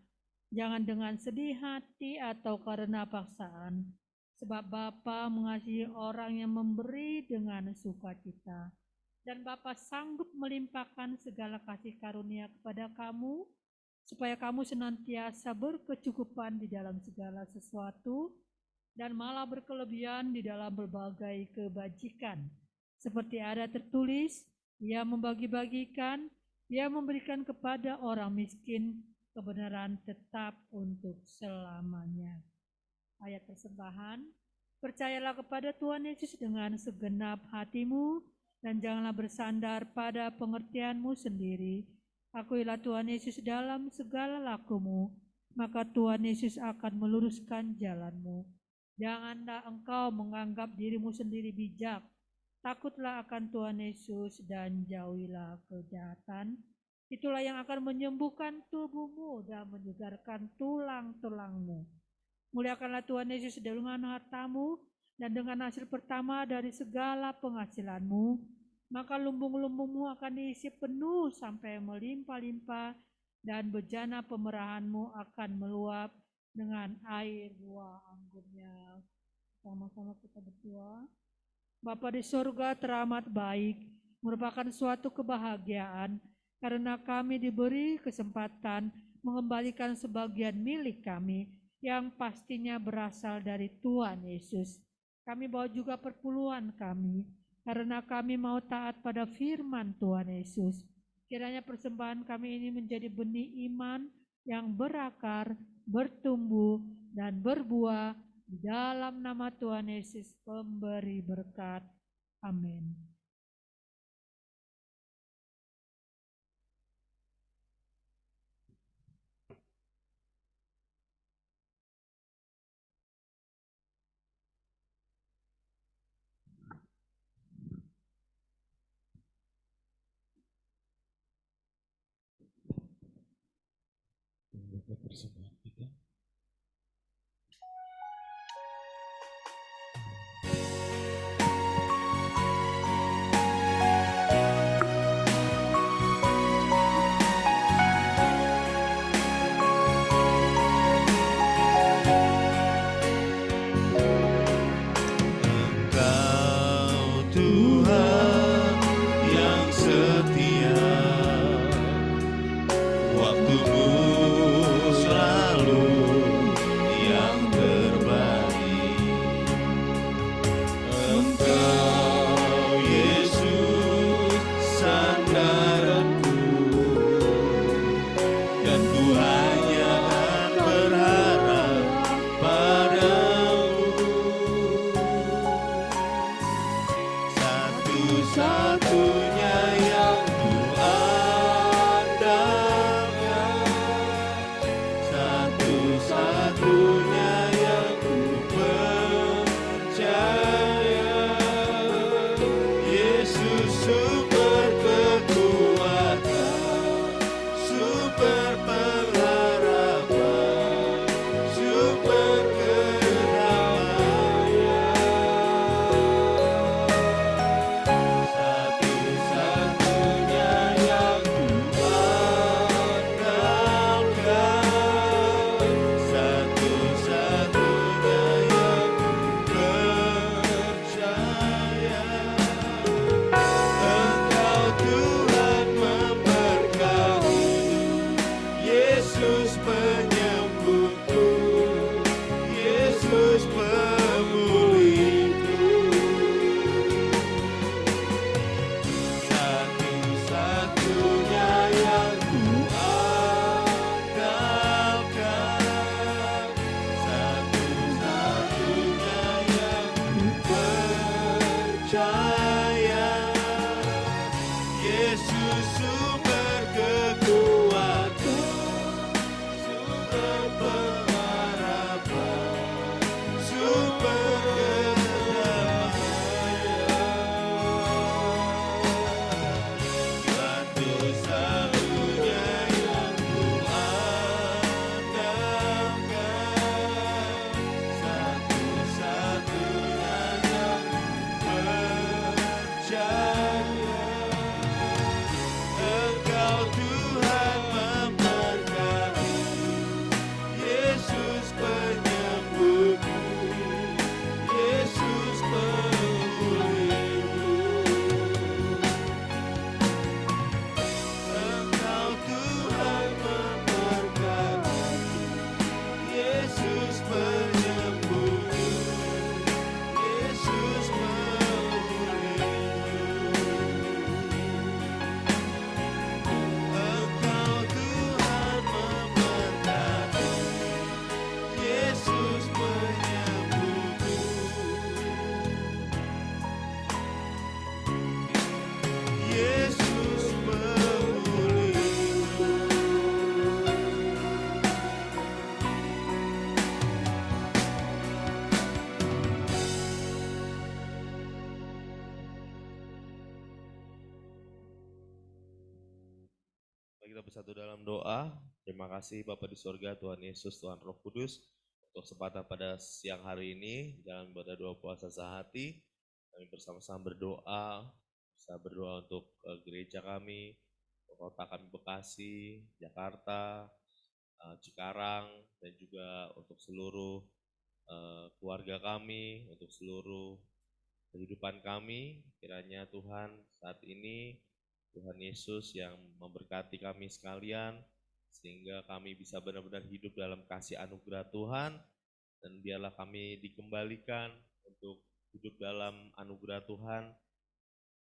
Speaker 6: jangan dengan sedih hati atau karena paksaan, sebab Bapa mengasihi orang yang memberi dengan sukacita. Dan Bapa sanggup melimpahkan segala kasih karunia kepada kamu, supaya kamu senantiasa berkecukupan di dalam segala sesuatu, dan malah berkelebihan di dalam berbagai kebajikan. Seperti ada tertulis, Ia membagi-bagikan, Ia memberikan kepada orang miskin, kebenaran tetap untuk selamanya. Ayat persembahan, percayalah kepada Tuhan Yesus dengan segenap hatimu, dan janganlah bersandar pada pengertianmu sendiri. Akuilah Tuhan Yesus dalam segala lakumu, maka Tuhan Yesus akan meluruskan jalanmu. Janganlah engkau menganggap dirimu sendiri bijak. Takutlah akan Tuhan Yesus dan jauhilah kejahatan. Itulah yang akan menyembuhkan tubuhmu dan menyegarkan tulang-tulangmu. Muliakanlah Tuhan Yesus dengan hartamu dan dengan hasil pertama dari segala penghasilanmu, maka lumbung-lumbungmu akan diisi penuh sampai melimpah-limpah, dan bejana pemerahanmu akan meluap dengan air buah anggurnya. Sama-sama kita berdoa. Bapa di surga teramat baik, merupakan suatu kebahagiaan karena kami diberi kesempatan mengembalikan sebagian milik kami yang pastinya berasal dari Tuhan Yesus. Kami bawa juga perpuluhan kami karena kami mau taat pada firman Tuhan Yesus. Kiranya persembahan kami ini menjadi benih iman yang berakar, bertumbuh, dan berbuah di dalam nama Tuhan Yesus pemberi berkat. Amin.
Speaker 2: Membuka persembahan kita.
Speaker 3: Engkau Tuhan yang setia, waktumu selalu yang terbaik. Engkau Yesus sandaranku, dan ku hanya akan berharap padamu. Satu-satunya yang ku andalkan, satu-satunya yang ku percaya. Yesus sumber kekuatan, sumber pengharapan, sumber kedamaian. Satu-satunya yang ku andalkan, satu-satunya yang ku percaya. Engkau Tuhan memberkati, Yesus penyembuhku, Yesus pemulihku. Satu-satunya yang ku andalkan, satu-satunya yang ku percaya. Yesus sumber kekuatan, sumber pengharapan, sumber kedamaian. Satu-satunya yang ku andalkan, satu-satunya yang ku percaya. Engkau Tuhan memberkati, Yesus penyembuhku, Yesus pemulihku. Engkau Tuhan memberkati, Yesus penyembuhku, Yesus pemulihku. Engkau Tuhan memberkati, Yesus penyembuhku, Yesus pemulihku.
Speaker 7: Mari kita bersatu dalam doa. Terima kasih Bapa di sorga, Tuhan Yesus, Tuhan Roh Kudus, untuk kesempatan pada siang hari ini dalam ibadah doa puasa sehati. Kami bersama-sama berdoa, bisa berdoa untuk gereja kami, kota kami Bekasi, Jakarta, Cikarang, dan juga untuk seluruh keluarga kami, untuk seluruh kehidupan kami. Kiranya Tuhan saat ini, Tuhan Yesus yang memberkati kami sekalian, sehingga kami bisa benar-benar hidup dalam kasih anugerah Tuhan, dan biarlah kami dikembalikan untuk hidup dalam anugerah Tuhan.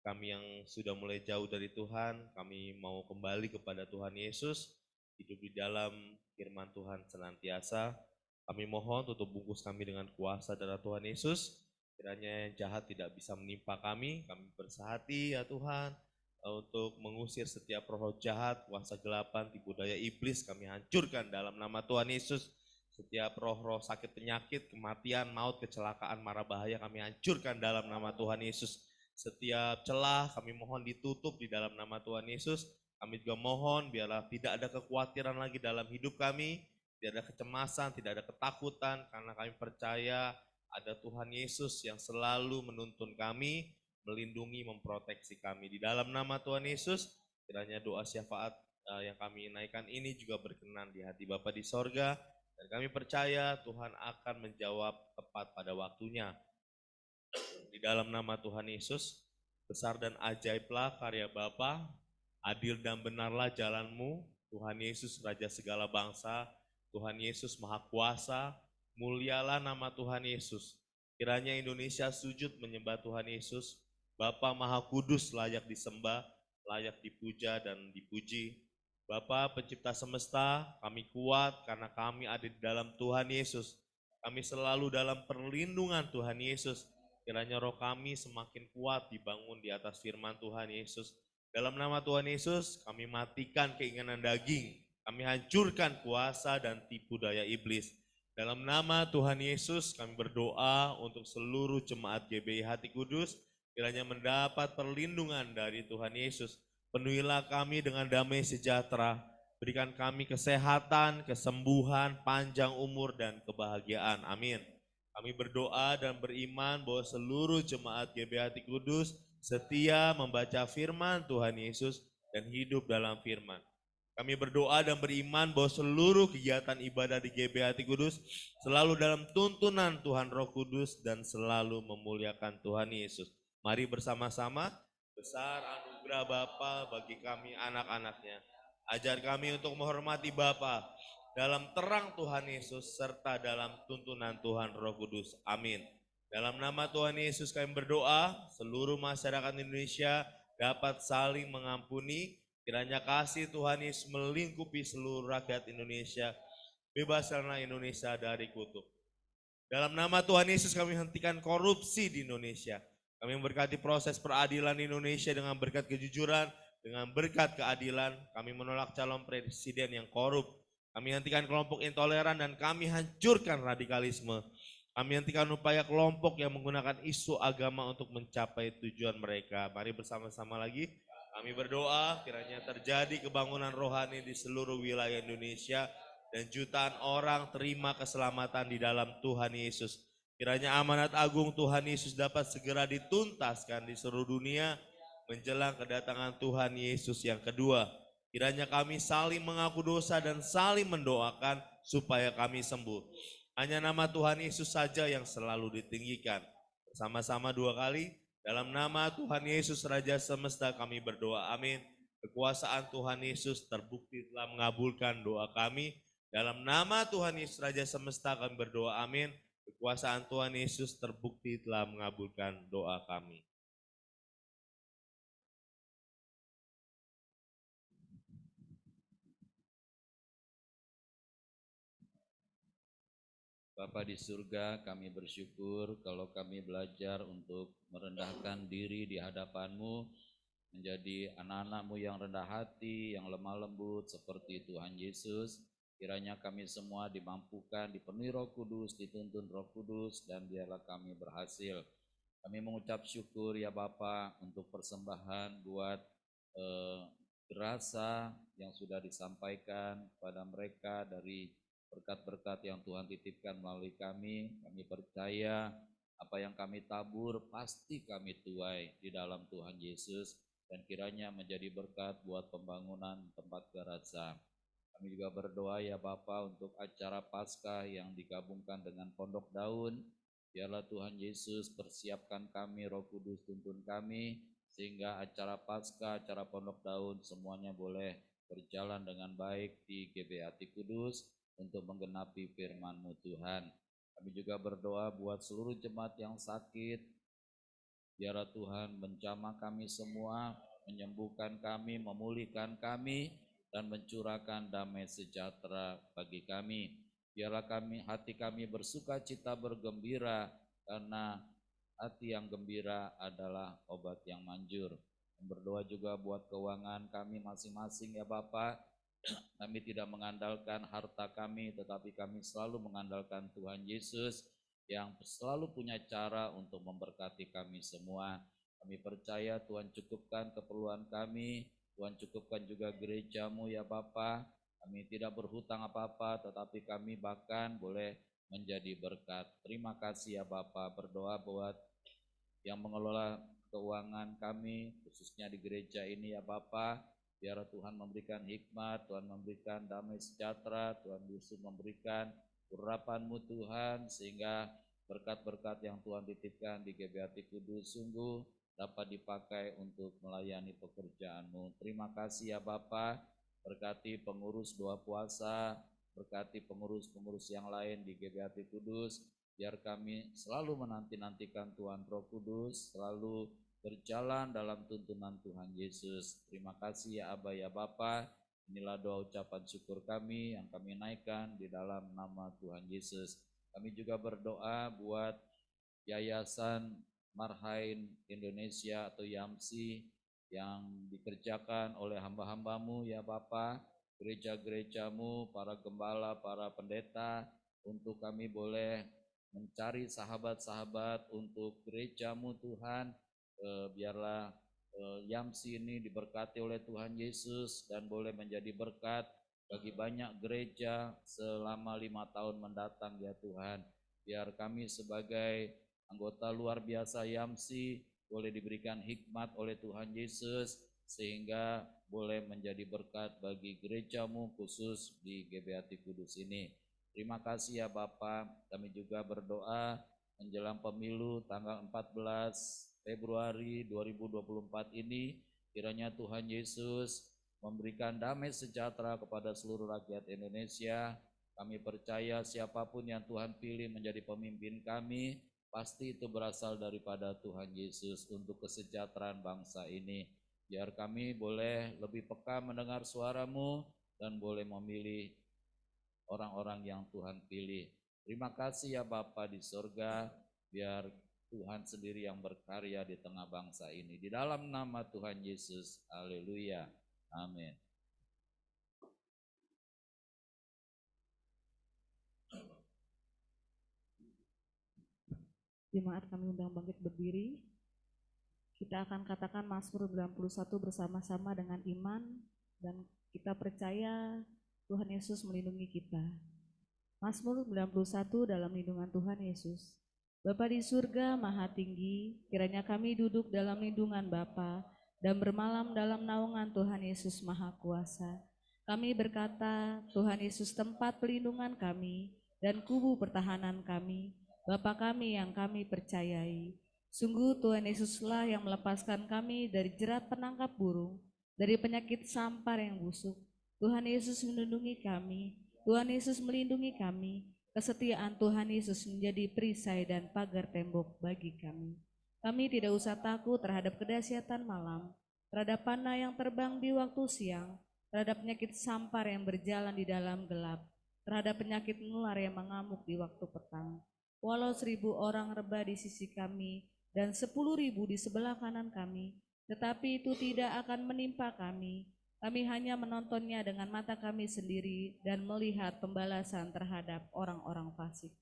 Speaker 7: Kami yang sudah mulai jauh dari Tuhan, kami mau kembali kepada Tuhan Yesus, hidup di dalam firman Tuhan senantiasa. Kami mohon tutup bungkus kami dengan kuasa darah Tuhan Yesus. Kiranya yang jahat tidak bisa menimpa kami. Kami bersahati ya Tuhan, untuk mengusir setiap roh jahat, kuasa gelapan, tipu daya iblis. Kami hancurkan dalam nama Tuhan Yesus. Setiap roh-roh sakit penyakit, kematian, maut, kecelakaan, mara bahaya, kami hancurkan dalam nama Tuhan Yesus. Setiap celah kami mohon ditutup di dalam nama Tuhan Yesus. Kami juga mohon biarlah tidak ada kekhawatiran lagi dalam hidup kami, tidak ada kecemasan, tidak ada ketakutan, karena kami percaya ada Tuhan Yesus yang selalu menuntun kami, melindungi, memproteksi kami. Di dalam nama Tuhan Yesus, kiranya doa syafaat yang kami naikkan ini juga berkenan di hati Bapa di sorga, dan kami percaya Tuhan akan menjawab tepat pada waktunya. Di dalam nama Tuhan Yesus, besar dan ajaiblah karya Bapa, adil dan benarlah jalanmu, Tuhan Yesus Raja segala bangsa, Tuhan Yesus Maha Kuasa, mulialah nama Tuhan Yesus. Kiranya Indonesia sujud menyembah Tuhan Yesus, Bapa Maha Kudus layak disembah, layak dipuja dan dipuji. Bapa pencipta semesta, kami kuat karena kami ada di dalam Tuhan Yesus. Kami selalu dalam perlindungan Tuhan Yesus. Kiranya roh kami semakin kuat dibangun di atas firman Tuhan Yesus. Dalam nama Tuhan Yesus, kami matikan keinginan daging. Kami hancurkan kuasa dan tipu daya iblis. Dalam nama Tuhan Yesus, kami berdoa untuk seluruh jemaat GBI Hati Kudus, kiranya mendapat perlindungan dari Tuhan Yesus. Penuhilah kami dengan damai sejahtera. Berikan kami kesehatan, kesembuhan, panjang umur, dan kebahagiaan. Amin. Kami berdoa dan beriman bahwa seluruh jemaat GBI Hati Kudus setia membaca firman Tuhan Yesus dan hidup dalam firman. Kami berdoa dan beriman bahwa seluruh kegiatan ibadah di GBI Hati Kudus selalu dalam tuntunan Tuhan Roh Kudus dan selalu memuliakan Tuhan Yesus. Mari bersama-sama, besar anugerah Bapa bagi kami anak-anaknya. Ajar kami untuk menghormati Bapa dalam terang Tuhan Yesus serta dalam tuntunan Tuhan Roh Kudus. Amin. Dalam nama Tuhan Yesus kami berdoa, seluruh masyarakat Indonesia dapat saling mengampuni. Kiranya kasih Tuhan Yesus melingkupi seluruh rakyat Indonesia. Bebaskanlah Indonesia dari kutuk. Dalam nama Tuhan Yesus kami hentikan korupsi di Indonesia. Kami memberkati proses peradilan Indonesia dengan berkat kejujuran, dengan berkat keadilan. Kami menolak calon presiden yang korup. Kami hentikan kelompok intoleran dan kami hancurkan radikalisme. Kami hentikan upaya kelompok yang menggunakan isu agama untuk mencapai tujuan mereka. Mari bersama-sama lagi kami berdoa kiranya terjadi kebangunan rohani di seluruh wilayah Indonesia dan jutaan orang terima keselamatan di dalam Tuhan Yesus. Kiranya amanat agung Tuhan Yesus dapat segera dituntaskan di seluruh dunia menjelang kedatangan Tuhan Yesus yang kedua. Kiranya kami saling mengaku dosa dan saling mendoakan supaya kami sembuh. Hanya nama Tuhan Yesus saja yang selalu ditinggikan. Bersama-sama dua kali, dalam nama Tuhan Yesus Raja Semesta kami berdoa, amin. Kekuasaan Tuhan Yesus terbukti telah mengabulkan doa kami. Dalam nama Tuhan Yesus Raja Semesta kami berdoa, amin. Kekuasaan Tuhan Yesus terbukti telah mengabulkan doa kami.
Speaker 4: Bapa di surga, kami bersyukur kalau kami belajar untuk merendahkan diri di hadapan-Mu, menjadi anak-anak-Mu yang rendah hati, yang lemah lembut seperti Tuhan Yesus. Kiranya kami semua dimampukan, dipenuhi Roh Kudus, dituntun Roh Kudus, dan biarlah kami berhasil. Kami mengucap syukur ya Bapa untuk persembahan buat gerasa yang sudah disampaikan kepada mereka dari berkat-berkat yang Tuhan titipkan melalui kami. Kami percaya apa yang kami tabur pasti kami tuai di dalam Tuhan Yesus, dan kiranya menjadi berkat buat pembangunan tempat gerasa. Kami juga berdoa ya Bapa untuk acara Paskah yang digabungkan dengan Pondok Daun. Biarlah Tuhan Yesus persiapkan kami, Roh Kudus tuntun kami, sehingga acara Paskah, acara Pondok Daun semuanya boleh berjalan dengan baik di GBAT Kudus untuk menggenapi firman-Mu Tuhan. Kami juga berdoa buat seluruh jemaat yang sakit. Biarlah Tuhan menjamah kami semua, menyembuhkan kami, memulihkan kami, dan mencurahkan damai sejahtera bagi kami. Biarlah hati kami bersuka cita bergembira, karena hati yang gembira adalah obat yang manjur. Berdoa juga buat keuangan kami masing-masing ya Bapa. Kami tidak mengandalkan harta kami, tetapi kami selalu mengandalkan Tuhan Yesus yang selalu punya cara untuk memberkati kami semua. Kami percaya Tuhan cukupkan keperluan kami, Tuhan cukupkan juga gereja-Mu ya Bapa. Kami tidak berhutang apa-apa, tetapi kami bahkan boleh menjadi berkat. Terima kasih ya Bapa. Berdoa buat yang mengelola keuangan kami, khususnya di gereja ini ya Bapa. Biar Tuhan memberikan hikmat, Tuhan memberikan damai sejahtera, Tuhan Yesus memberikan urapan-Mu Tuhan, sehingga berkat-berkat yang Tuhan titipkan di GBAT Kudus sungguh dapat dipakai untuk melayani pekerjaan-Mu. Terima kasih ya Bapa. Berkati pengurus doa puasa, berkati pengurus-pengurus yang lain di GBAT Kudus, biar kami selalu menanti-nantikan Tuhan Roh Kudus, selalu berjalan dalam tuntunan Tuhan Yesus. Terima kasih ya Aba ya Bapa. Inilah doa ucapan syukur kami yang kami naikkan di dalam nama Tuhan Yesus. Kami juga berdoa buat Yayasan Marhain Indonesia atau YAMSI yang dikerjakan oleh hamba-hamba-Mu ya Bapa, gereja-gereja-Mu, para gembala, para pendeta, untuk kami boleh mencari sahabat-sahabat untuk gereja-Mu Tuhan. Biarlah YAMSI ini diberkati oleh Tuhan Yesus dan boleh menjadi berkat bagi banyak gereja selama 5 tahun mendatang ya Tuhan. Biar kami sebagai anggota luar biasa YAMSI boleh diberikan hikmat oleh Tuhan Yesus, sehingga boleh menjadi berkat bagi gereja-Mu khusus di GBAT Kudus ini. Terima kasih ya Bapa. Kami juga berdoa menjelang pemilu tanggal 14 Februari 2024 ini, kiranya Tuhan Yesus memberikan damai sejahtera kepada seluruh rakyat Indonesia. Kami percaya siapapun yang Tuhan pilih menjadi pemimpin kami, pasti itu berasal daripada Tuhan Yesus untuk kesejahteraan bangsa ini. Biar kami boleh lebih peka mendengar suara-Mu dan boleh memilih orang-orang yang Tuhan pilih. Terima kasih ya Bapa di surga, biar Tuhan sendiri yang berkarya di tengah bangsa ini. Di dalam nama Tuhan Yesus, haleluya, amin.
Speaker 5: Jemaat kami undang bangkit berdiri. Kita akan katakan Mazmur 91 bersama-sama dengan iman, dan kita percaya Tuhan Yesus melindungi kita. Mazmur 91 dalam lindungan Tuhan Yesus. Bapa di surga maha tinggi, kiranya kami duduk dalam lindungan Bapa dan bermalam dalam naungan Tuhan Yesus maha kuasa. Kami berkata, Tuhan Yesus tempat pelindungan kami dan kubu pertahanan kami, Bapa kami yang kami percayai. Sungguh Tuhan Yesuslah yang melepaskan kami dari jerat penangkap burung, dari penyakit sampar yang busuk. Tuhan Yesus melindungi kami, Tuhan Yesus melindungi kami. Kesetiaan Tuhan Yesus menjadi perisai dan pagar tembok bagi kami. Kami tidak usah takut terhadap kedahsyatan malam, terhadap panah yang terbang di waktu siang, terhadap penyakit sampar yang berjalan di dalam gelap, terhadap penyakit menular yang mengamuk di waktu petang. Walau 1.000 orang rebah di sisi kami dan 10.000 di sebelah kanan kami, tetapi itu tidak akan menimpa kami. Kami hanya menontonnya dengan mata kami sendiri dan melihat pembalasan terhadap orang-orang fasik.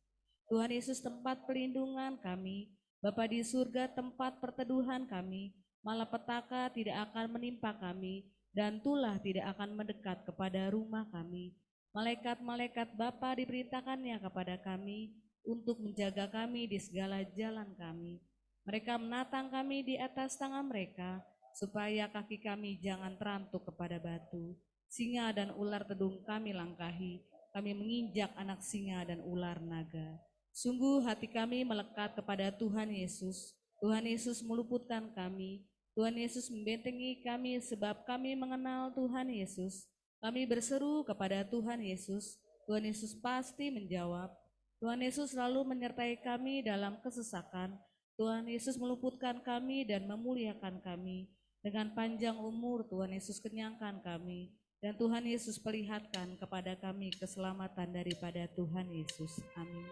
Speaker 5: Tuhan Yesus tempat pelindungan kami, Bapa di surga tempat perteduhan kami, malapetaka tidak akan menimpa kami, dan tulah tidak akan mendekat kepada rumah kami. Malaikat-malaikat Bapa diperintahkannya kepada kami untuk menjaga kami di segala jalan kami. Mereka menatang kami di atas tangan mereka, supaya kaki kami jangan terantuk kepada batu.
Speaker 6: Singa dan ular tedung kami langkahi, kami menginjak anak singa dan ular naga. Sungguh hati kami melekat kepada Tuhan Yesus. Tuhan Yesus meluputkan kami. Tuhan Yesus membentengi kami sebab kami mengenal Tuhan Yesus. Kami berseru kepada Tuhan Yesus. Tuhan Yesus pasti menjawab. Tuhan Yesus selalu menyertai kami dalam kesesakan. Tuhan Yesus meluputkan kami dan memuliakan kami. Dengan panjang umur Tuhan Yesus kenyangkan kami. Dan Tuhan Yesus perlihatkan kepada kami keselamatan daripada Tuhan Yesus. Amin.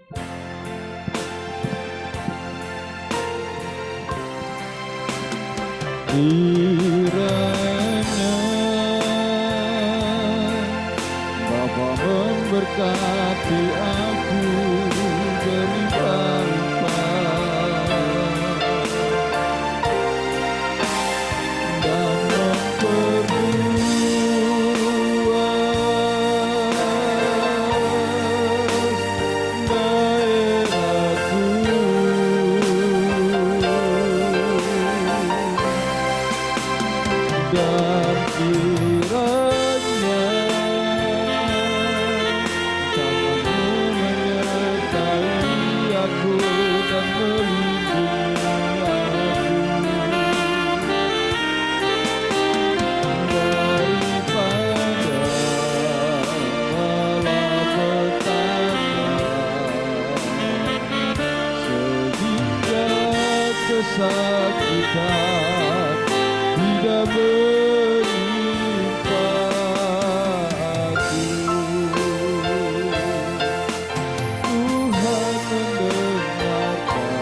Speaker 2: Kiranya Bapa memberkati aku berlimpah-limpah dan memperluas daerahku. Dan kiranya tanganmu menyertai aku dan melindungi aku daripada malapetaka sehingga kesakitan tidak menimpa aku. Tuhan mendengarkan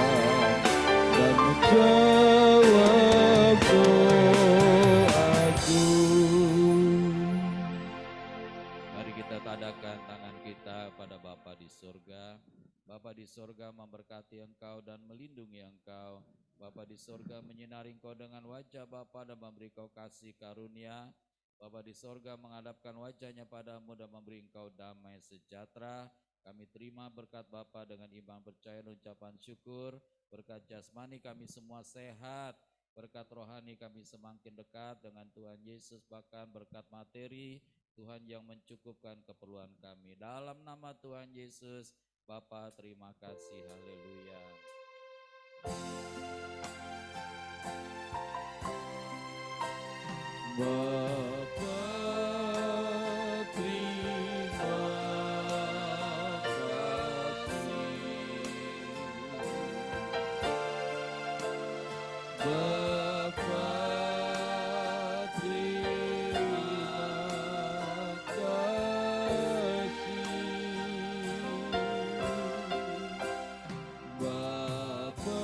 Speaker 2: dan menjawab doaku. Mari kita tadakan tangan kita pada Bapa di surga. Bapa di surga memberkati engkau dan melindungi engkau. Bapa di surga menyinari engkau dengan wajah Bapa dan memberi engkau kasih karunia. Bapa di surga menghadapkan wajahnya padamu dan memberi engkau damai sejahtera. Kami terima berkat Bapa dengan iman percaya dan ucapan syukur. Berkat jasmani kami semua sehat. Berkat rohani kami semakin dekat dengan Tuhan Yesus, bahkan berkat materi Tuhan yang mencukupkan keperluan kami. Dalam nama Tuhan Yesus, Bapa terima kasih. Haleluya. Bapa terima kasih. Bapa terima kasih. Bapa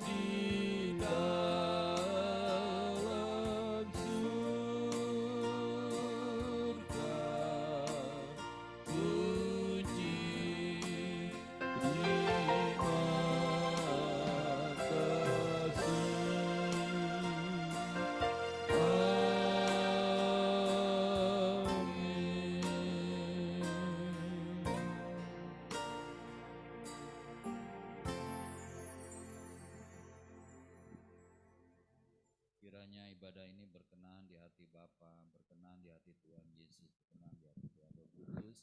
Speaker 2: di dalam surga, puji terima kiranya ibadah ini berkenan di hati Bapa, berkenan di hati Tuhan Yesus, berkenan di hati Tuhan Roh Kudus.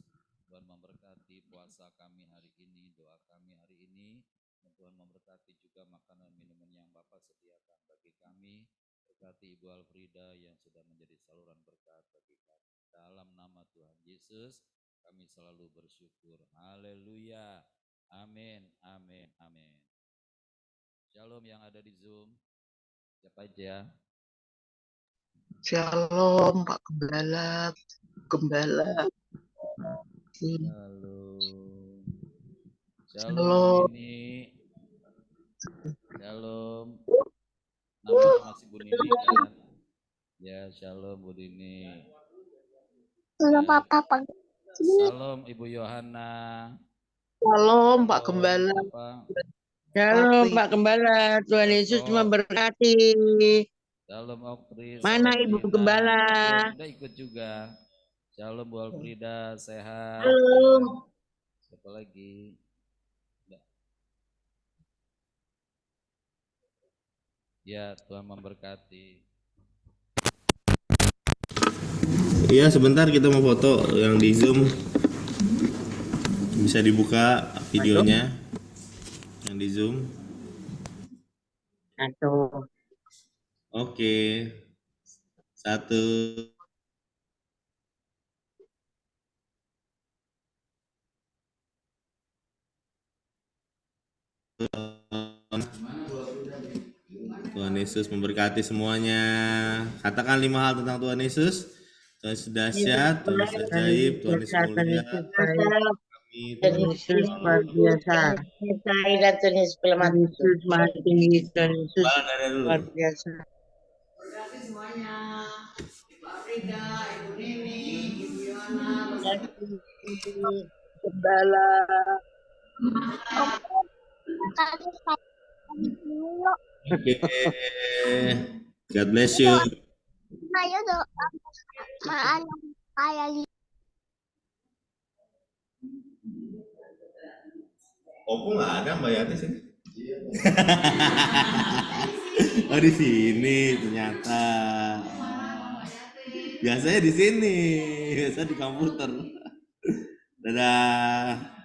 Speaker 2: Tuhan memberkati puasa kami hari ini, doa kami hari ini. Dan Tuhan memberkati juga makanan minuman yang Bapa sediakan bagi kami. Berkati Ibu Alfrida yang sudah menjadi saluran berkat bagi kami. Dalam nama Tuhan Yesus, kami selalu bersyukur. Haleluya. Amin, amin, amin. Shalom yang ada di Zoom. Siapa aja?
Speaker 8: Shalom Pak Gembala, Gembala.
Speaker 2: Halo. Shalom
Speaker 8: Shalom.
Speaker 2: Bu Nini. Shalom. Namanya masih Bu Nini kan? Ya, shalom Bu Nini.
Speaker 8: Shalom
Speaker 2: Ya.
Speaker 8: Pak.
Speaker 2: Shalom Ibu Yohana.
Speaker 8: Shalom Pak
Speaker 2: Shalom,
Speaker 8: Gembala.
Speaker 2: Bapak.
Speaker 9: Shalom Pak Gembala, Tuhan Yesus
Speaker 2: Eko.
Speaker 9: memberkati.
Speaker 2: Shalom Oktris.
Speaker 9: Mana
Speaker 2: Shalom
Speaker 9: Ibu
Speaker 2: Lina.
Speaker 9: Gembala?
Speaker 2: Ikut juga. Shalom Bu Alfrida, sehat.
Speaker 8: Shalom.
Speaker 2: Ya. Siapa lagi? Udah. Ya, Tuhan memberkati.
Speaker 3: Iya, sebentar kita mau foto yang di Zoom. Bisa dibuka videonya yang di Zoom.
Speaker 9: Satu.
Speaker 3: Oke. Satu. Tuhan Yesus memberkati semuanya. Katakan 5 hal tentang Tuhan Yesus. Tuhan Yesus dahsyat, Tuhan Yesus ajaib, Tuhan Yesus
Speaker 9: Tuhan
Speaker 3: mulia.
Speaker 9: Yesus baik,
Speaker 3: Kami
Speaker 9: Tuhan Yesus luar biasa.
Speaker 8: Saya dan Tuhan Yesus
Speaker 9: Tuhan Yesus maha tinggi, Tuhan Yesus
Speaker 3: Bala Dada dulu.
Speaker 9: luar biasa.
Speaker 1: Terima kasih semuanya. Ibu Afrida, Ibu Nini, Ibu Yohana,
Speaker 9: Gembala.
Speaker 3: Oke. God bless you.
Speaker 8: Saya doa kayak
Speaker 3: Opo nggak ada Mbak Yati sini. Oh di sini ternyata. Biasanya di sini, biasa di komputer. Dadah.